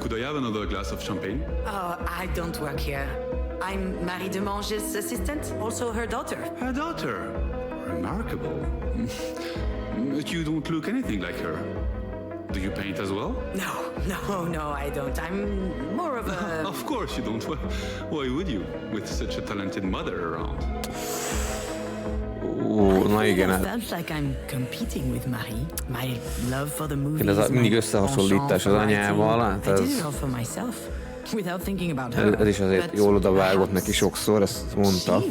could I have another glass of champagne? Oh, I don't work here. I'm Marie Demange's assistant, also her daughter. Her daughter? Remarkable. But you don't look anything like her. Do you paint as well? No, I don't. I'm more of a... Of course you don't. Why would you, with such a talented mother around? Na igen. I felt like I'm competing with Marie. My love for the movies, Ez mindig összehasonlítás az anyával, hát I did it all for myself, without thinking about her. ez is azért jól odavágott neki sokszor, ezt mondta. She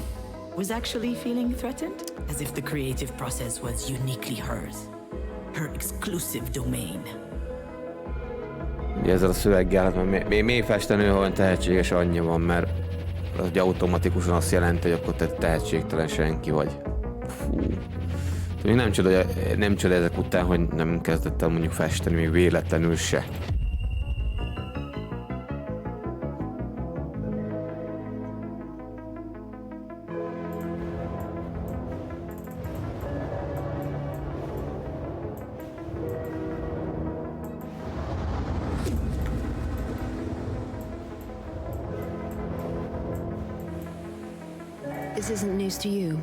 was actually feeling threatened, as if the creative process was uniquely hers, her exclusive domain. Ugye ezzel a szöveggel, hát mély festeni, ha olyan tehetséges anyja van, mert az ugye automatikusan azt jelenti, hogy akkor te tehetségtelen senki vagy. Fú. Még nem csoda ezek után, hogy nem kezdett el mondjuk festeni, még véletlenül se. This isn't news to you.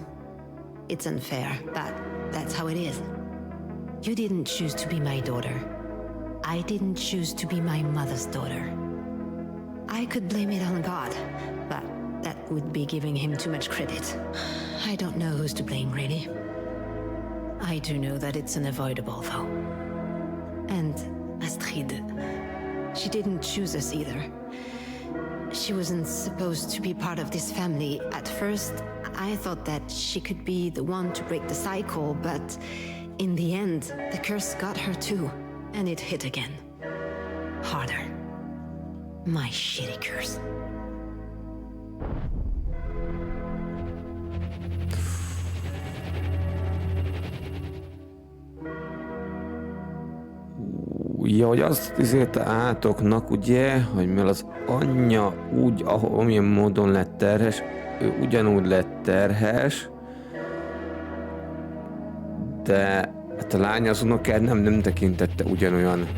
It's unfair, but that's how it is. You didn't choose to be my daughter. I didn't choose to be my mother's daughter. I could blame it on God, but that would be giving him too much credit. I don't know who's to blame, really. I do know that it's unavoidable, though. And Astrid, she didn't choose us either. She wasn't supposed to be part of this family. At first, I thought that she could be the one to break the cycle, but in the end, the curse got her too, and it hit again. Harder. My shitty curse. Ja, hogy azt üzélte átoknak, ugye, hogy mivel az anyja úgy, amilyen módon lett terhes, ő ugyanúgy lett terhes, de hát a lány az unokát nem tekintette ugyanolyan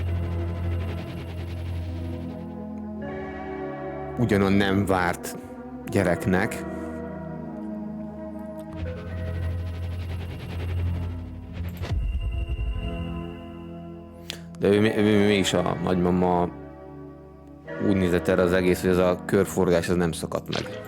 nem várt gyereknek. De ő mégis a nagymama úgy nézett erre az egész, hogy ez a körforgás ez nem szakadt meg.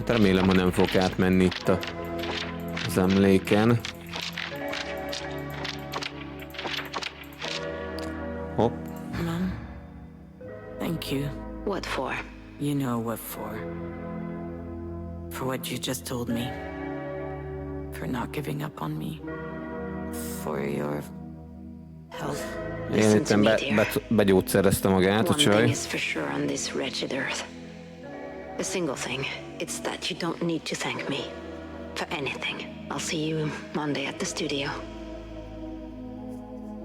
Remélem, hogy nem fog átmenni itt az emléken. Hopp. Mom, thank you. What for? You know what for. For what you just told me. For not giving up on me. For your help. Én hittem begyógyszerezte magát a One thing csaj. is for sure on this wretched earth. A single thing. It's that you don't need to thank me for anything. I'll see you Monday at the studio.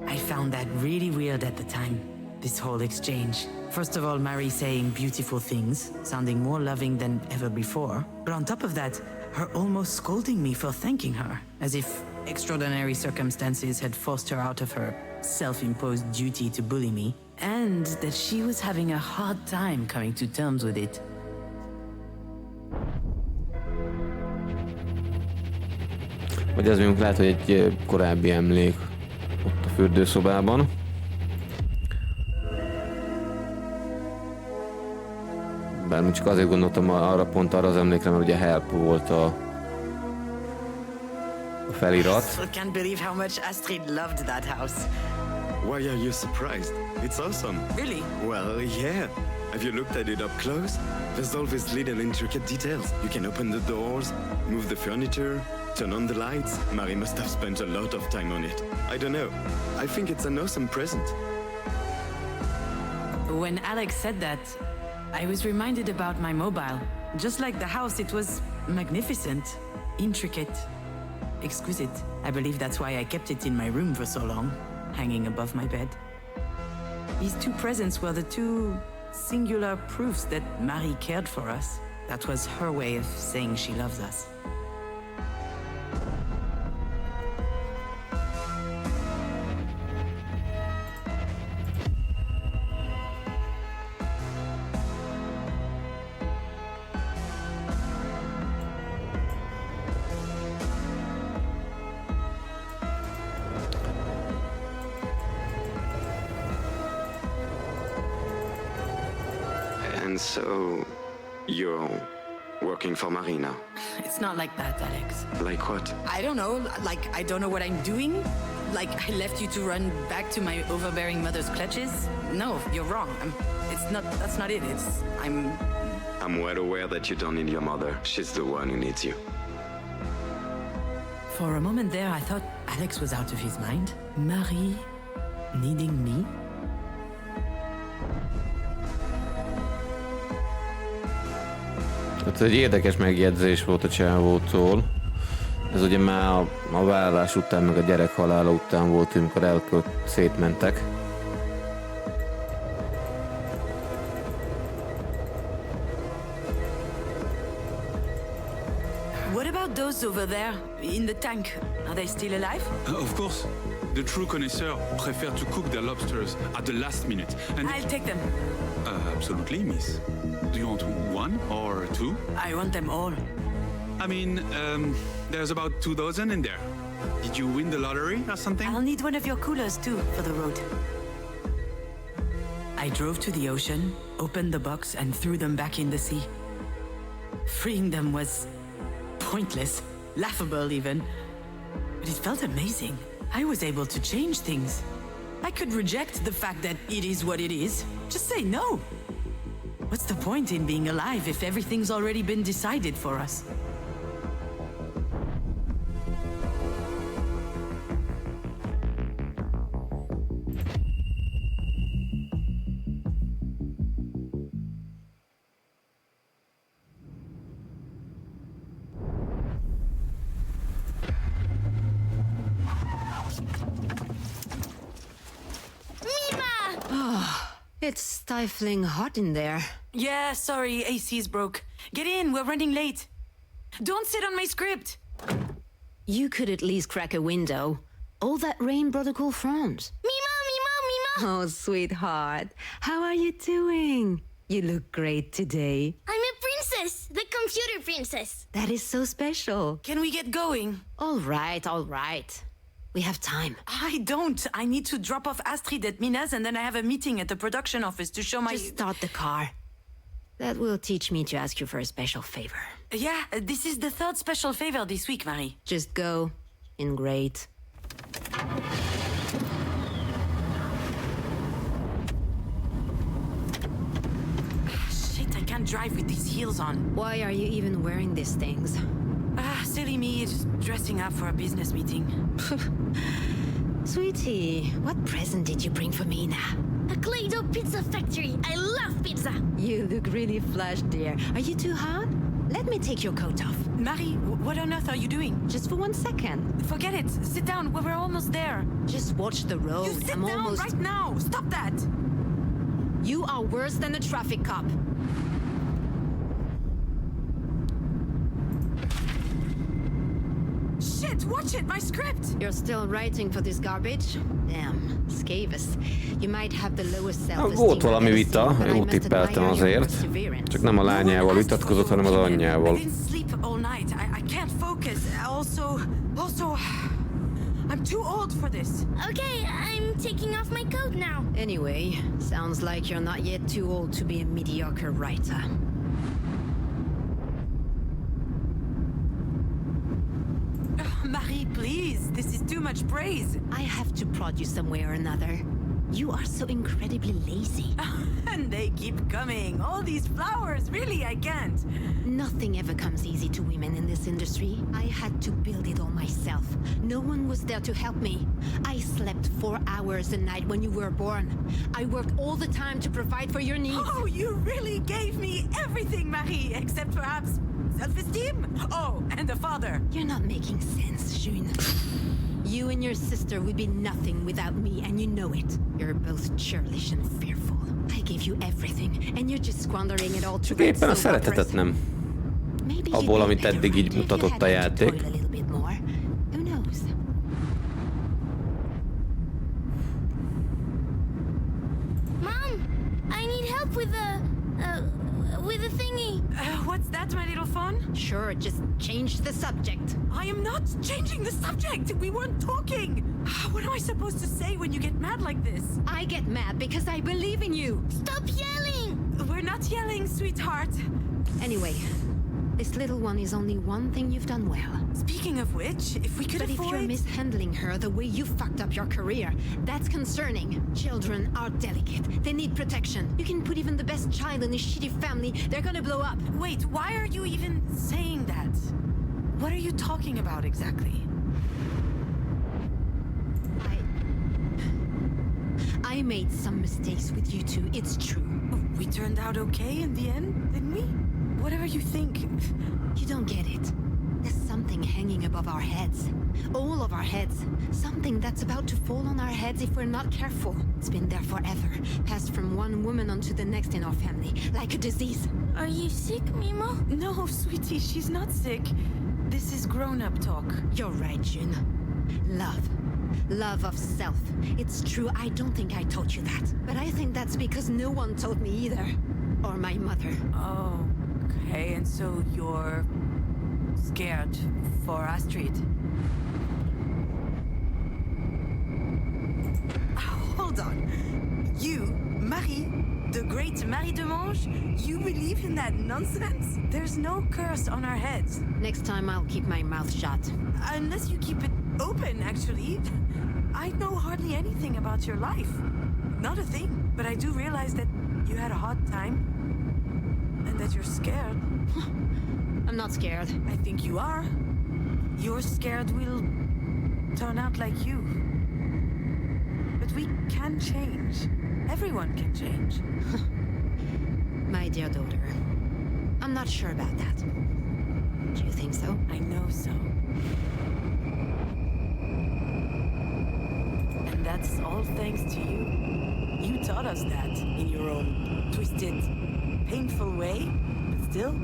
I found that really weird at the time, this whole exchange. First of all, Mary saying beautiful things, sounding more loving than ever before. But on top of that, her almost scolding me for thanking her, as if extraordinary circumstances had forced her out of her self-imposed duty to bully me, and that she was having a hard time coming to terms with it. Vagy ez mondjuk lehet, hogy egy korábbi emlék ott a fürdőszobában. Bár csak azért gondoltam arra az emlékre, mert ugye Help volt a felirat. I can't believe how much Astrid loved that house. Why are you surprised? It's awesome. Really? Well, yeah. Have you looked at it up close? There's all these little intricate details. You can open the doors, move the furniture, turn on the lights. Marie must have spent a lot of time on it. I don't know. I think it's an awesome present. When Alex said that, I was reminded about my mobile. Just like the house, it was magnificent, intricate, exquisite. I believe that's why I kept it in my room for so long, hanging above my bed. These two presents were the two singular proofs that Marie cared for us. That was her way of saying she loves us. And so, you're working for Marie now? It's not like that, Alex. Like what? I don't know, like, I don't know what I'm doing. Like, I left you to run back to my overbearing mother's clutches. No, you're wrong. That's not it. I'm well aware that you don't need your mother. She's the one who needs you. For a moment there, I thought Alex was out of his mind. Marie needing me? Hát egy érdekes megjegyzés volt a csávótól. Ez ugye már a vállalás után, meg a gyerek halála után volt, amikor szétmentek. What about kulos over there, in the tank, are they still alive? Of course. The true connoisseur prefer to cook their lobsters at the last minute. And I'll take them. Absolutely, miss. Do you want one or two? I want them all. I mean, there's about 2 dozen in there. Did you win the lottery or something? I'll need one of your coolers too for the road. I drove to the ocean, opened the box, and threw them back in the sea. Freeing them was pointless, laughable even, but it felt amazing. I was able to change things. I could reject the fact that it is what it is. Just say no. What's the point in being alive if everything's already been decided for us? It's stifling hot in there. Yeah, sorry, AC's broke. Get in, we're running late. Don't sit on my script. You could at least crack a window. All that rain brought a cool front. Mima, Mima, Mima! Oh, sweetheart. How are you doing? You look great today. I'm a princess, the computer princess. That is so special. Can we get going? All right, all right. We have time. I don't. I need to drop off Astrid at Mina's and then I have a meeting at the production office to show my... Just start the car. That will teach me to ask you for a special favor. Yeah, this is the third special favor this week, Marie. Just go. In great. Shit, I can't drive with these heels on. Why are you even wearing these things? Silly me, just dressing up for a business meeting. Sweetie, what present did you bring for Mina? A Clay-Doh pizza factory. I love pizza. You look really flushed, dear. Are you too hot? Let me take your coat off. Marie, what on earth are you doing? Just for 1 second. Forget it. Sit down. We're almost there. Just watch the road. You sit I'm down almost... right now. Stop that. You are worse than a traffic cop. Shit, watch it, my script! You're still writing for this garbage? Damn, Scavis. You might have the lowest self-esteem. Volt valami vita, jó tippeltem azért. Csak nem a lányával vitatkozott, hanem az anyjával. I didn't sleep all night. I can't focus. Also, I'm too old for this. Okay, I'm taking off my coat now. Anyway, sounds like you're not yet too old to be a mediocre writer. Marie, please. This is too much praise. I have to prod you some way or another. You are so incredibly lazy. And they keep coming. All these flowers. Really, I can't. Nothing ever comes easy to women in this industry. I had to build it all myself. No one was there to help me. I slept 4 hours a night when you were born. I worked all the time to provide for your needs. Oh, you really gave me everything, Marie, except perhaps self-esteem. Oh, and a father. You're not making sense, June. You and your sister would be nothing without me, and you know it. You're both churlish and fearful. I gave you everything, and you're just squandering it all to Csak éppen a szeretetet nem. Abból, amit eddig így mutatott a játék. Mom, I need help with the thingy. What's that, my little phone? Sure, just change the subject. I am not changing the subject. We weren't talking. What am I supposed to say when you get mad like this? I get mad because I believe in you. Stop yelling. We're not yelling, sweetheart. Anyway, this little one is only one thing you've done well. Speaking of which, if we could But avoid... if you're mishandling her the way you fucked up your career, that's concerning. Children are delicate. They need protection. You can put even the best child in a shitty family, they're gonna blow up. Wait, why are you even saying that? What are you talking about exactly? I made some mistakes with you two, it's true. We turned out okay in the end, didn't we? Whatever you think. You don't get it. There's something hanging above our heads. All of our heads. Something that's about to fall on our heads if we're not careful. It's been there forever. Passed from one woman onto the next in our family. Like a disease. Are you sick, Mimo? No, sweetie, she's not sick. This is grown-up talk. You're right, June. Love. Love of self. It's true, I don't think I taught you that. But I think that's because no one taught me either. Or my mother. Oh, okay. And so you're scared for Astrid? Hold on. You, Marie, the great Marie de Mange, you believe in that nonsense? There's no curse on our heads. Next time I'll keep my mouth shut. Unless you keep it open, actually. I know hardly anything about your life. Not a thing. But I do realize that you had a hard time. And that you're scared. I'm not scared. I think you are. You're scared we'll turn out like you. But we can change. Everyone can change. My dear daughter, I'm not sure about that. Do you think so? I know so. And that's all thanks to you. You taught us that in your own twisted, painful way, but still.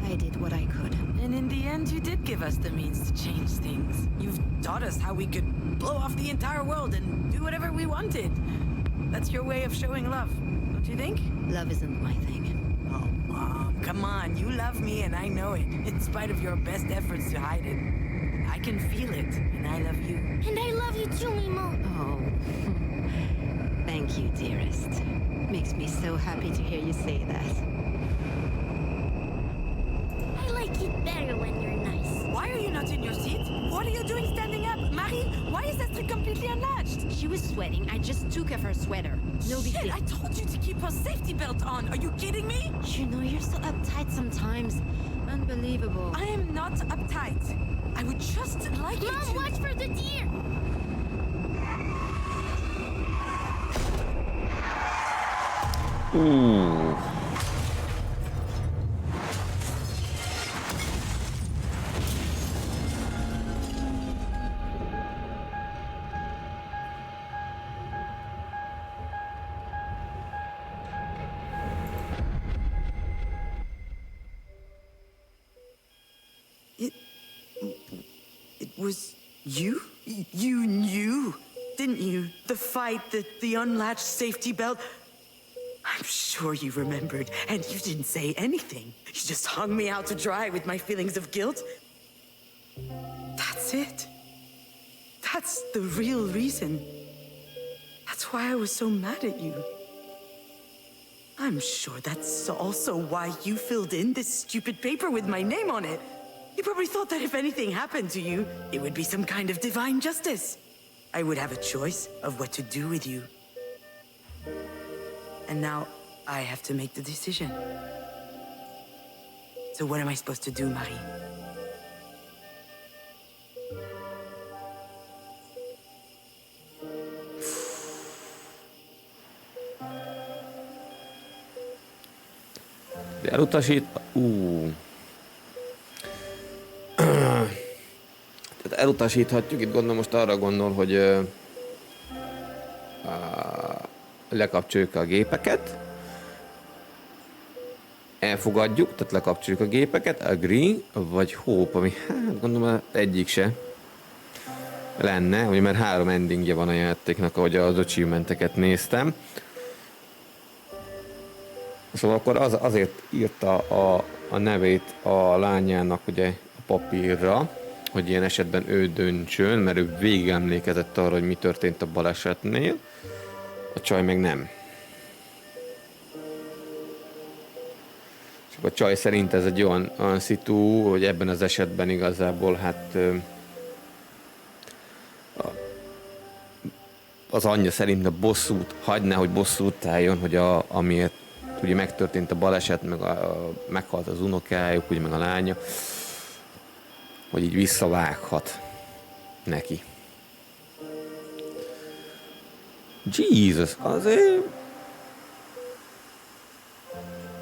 I did what I could. And in the end, you did give us the means to change things. You've taught us how we could blow off the entire world and do whatever we wanted. That's your way of showing love, don't you think? Love isn't my thing. Oh, Mom, come on. You love me and I know it, in spite of your best efforts to hide it. I can feel it, and I love you. And I love you too, Mimo. Oh. Thank you, dearest. Makes me so happy to hear you say that. I like it better when you're nice. Why are you not in your seat? What are you doing standing up? Marie, why is Astrid completely unlatched? She was sweating. I just took off her sweater. No big Shit, deal. I told you to keep her safety belt on. Are you kidding me? You know, you're so uptight sometimes. Unbelievable. I am not uptight. I would just like you Mom, to... watch for the deer. Ooh. It was you? You knew, didn't you? The fight, the unlatched safety belt. I'm sure you remembered, and you didn't say anything. You just hung me out to dry with my feelings of guilt. That's it. That's the real reason. That's why I was so mad at you. I'm sure that's also why you filled in this stupid paper with my name on it. You probably thought that if anything happened to you, it would be some kind of divine justice. I would have a choice of what to do with you. And now I have to make the decision. So what am I supposed to do, Marie? Elutasít... Tehát elutasíthatjuk, itt gondolom most arra gondol, hogy lekapcsoljuk a gépeket, elfogadjuk, tehát lekapcsoljuk a gépeket, agree, vagy hope, ami hát gondolom egyik se lenne, hogy mert 3 endingje van a játéknak, ahogy az achievementeket néztem. Szóval akkor azért írta a nevét a lányának ugye a papírra, hogy ilyen esetben ő döntsön, mert ő végig emlékezett arra, hogy mi történt a balesetnél, a csaj meg nem. És a csaj szerint ez egy olyan szitu, hogy ebben az esetben igazából hát az anyja szerint a bosszút hagyná, hogy bosszút álljon, hogy amiért ugye megtörtént a baleset, meg meghalt az unokájuk, ugye meg a lánya, hogy így visszavághat neki. Jesus, azért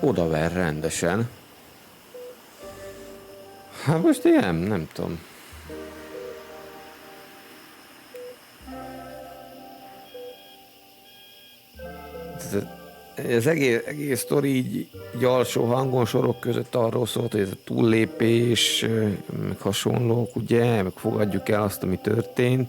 odaver rendesen. Hát most ilyen, nem tudom. az egész sztori így alsó hangon sorok között arról szólt, hogy ez a túllépés, meg hasonlók, ugye, meg fogadjuk el azt, ami történt.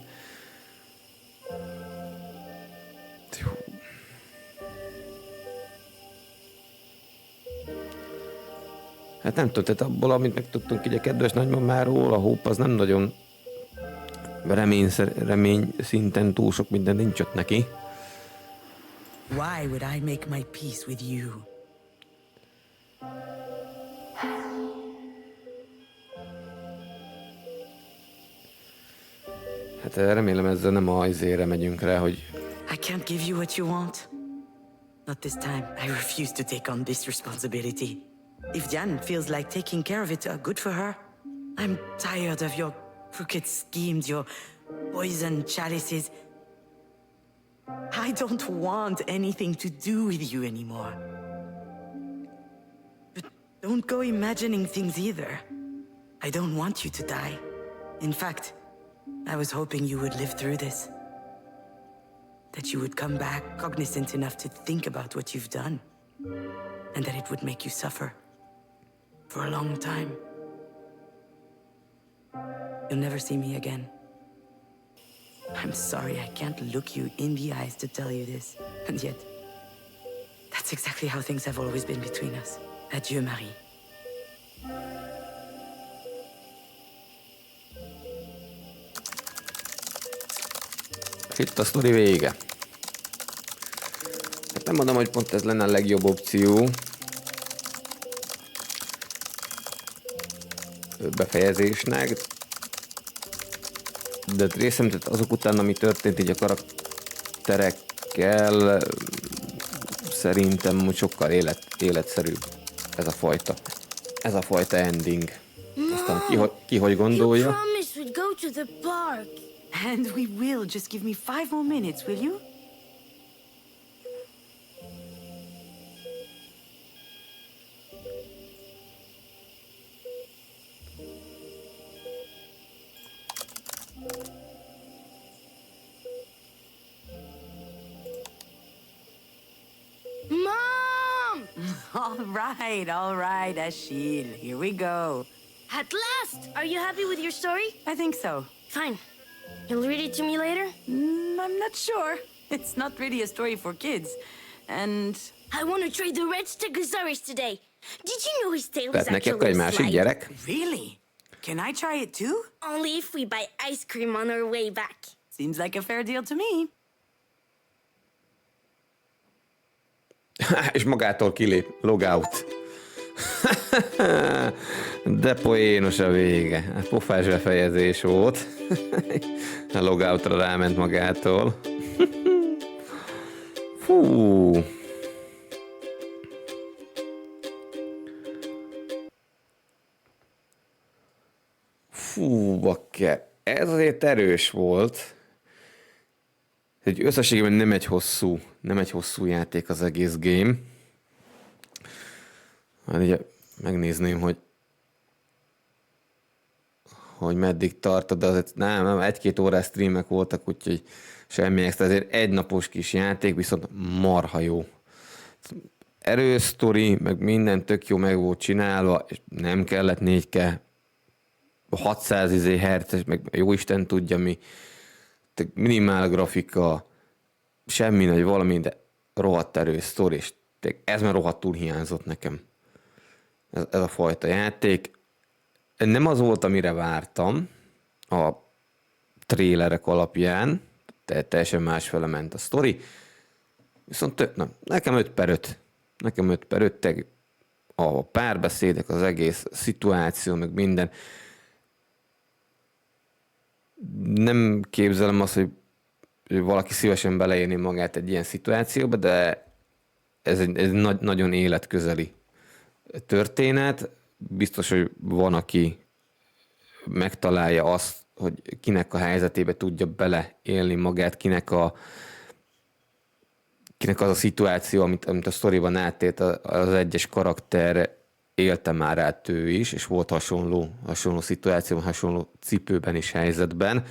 Hát nem tudom, tehát abból, amit megtudtunk így a kedves nagymamáról, a Hope az nem nagyon remény szinten túl sok minden nincs ott neki. Why would I make my peace with you? Hát remélem ezzel nem a izére megyünk rá, hogy... I can't give you what you want. Not this time. I refuse to take on this responsibility. If Jan feels like taking care of it, good for her. I'm tired of your crooked schemes, your poison chalices. I don't want anything to do with you anymore. But don't go imagining things either. I don't want you to die. In fact, I was hoping you would live through this. That you would come back cognizant enough to think about what you've done. And that it would make you suffer. For a long time. You'll never see me again. I'm sorry I can't look you in the eyes to tell you this. And yet, that's exactly how things have always been between us. Adieu, Marie. Itt a sztori vége. Hát nem mondom, hogy pont ez lenne a legjobb opció. Befejezésnek. De részem, tehát azok után, ami történt így a karakterekkel, szerintem sokkal életszerűbb ez a fajta ending. Aztán ki hogy gondolja. You promised we'd go to the park. And we will. Just give me 5 more minutes, will you? Mom! All right, Achille. Here we go. At last! Are you happy with your story? I think so. Fine. You'll read it to me later? I'm not sure. It's not really a story for kids. And... I want to trade the red Stegosaurus today. Did you know his tail was Tehát neki akkor actually egy a másik slide? gyerek. Really? Can I try it too? Only if we buy ice cream on our way back. Seems like a fair deal to me. És magától kilép. Logout. De poénos a vége. Hát pofás befejezés volt. A logoutra ráment magától. Fú. Fú, bakker. Ez azért erős volt. Egy összességében nem egy hosszú játék az egész game. Hát ugye megnézném, hogy meddig tartod, de azért nem, 1-2 órás streamek voltak, úgyhogy semmi extra. Ezért egy napos kis játék, viszont marha jó. Erős sztori, meg minden tök jó meg volt csinálva, és nem kellett 4K, 600 Hz, meg jó Isten tudja mi, minimál grafika, semmi nagy valami, de rohadt erős sztori, és ez már rohadtul hiányzott nekem. Ez a fajta játék. Nem az volt, amire vártam a trélerek alapján, teljesen másfele ment a sztori, viszont nekem 5/5. Nekem 5/5, a párbeszédek, az egész szituáció, meg minden. Nem képzelem azt, hogy valaki szívesen beleérni magát egy ilyen szituációba, de ez egy nagyon életközeli történet. Biztos, hogy van, aki megtalálja azt, hogy kinek a helyzetébe tudja beleélni magát, kinek az a szituáció, amit a sztoriban átélt az egyes karakter, élte már át ő is, és volt hasonló szituációban, hasonló cipőben és helyzetben.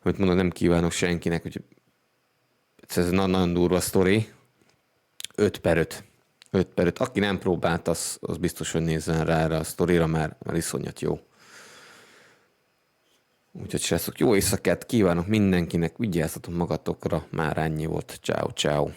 Amit mondom, nem kívánok senkinek, hogy ez nagyon durva sztori. 5/5. 5/5. Aki nem próbált, az biztos, hogy nézzen rá erre a sztorira, mert iszonyat jó. Úgyhogy srácok, jó éjszakát kívánok mindenkinek, vigyázzatok magatokra, már ennyi volt. Ciao, ciao.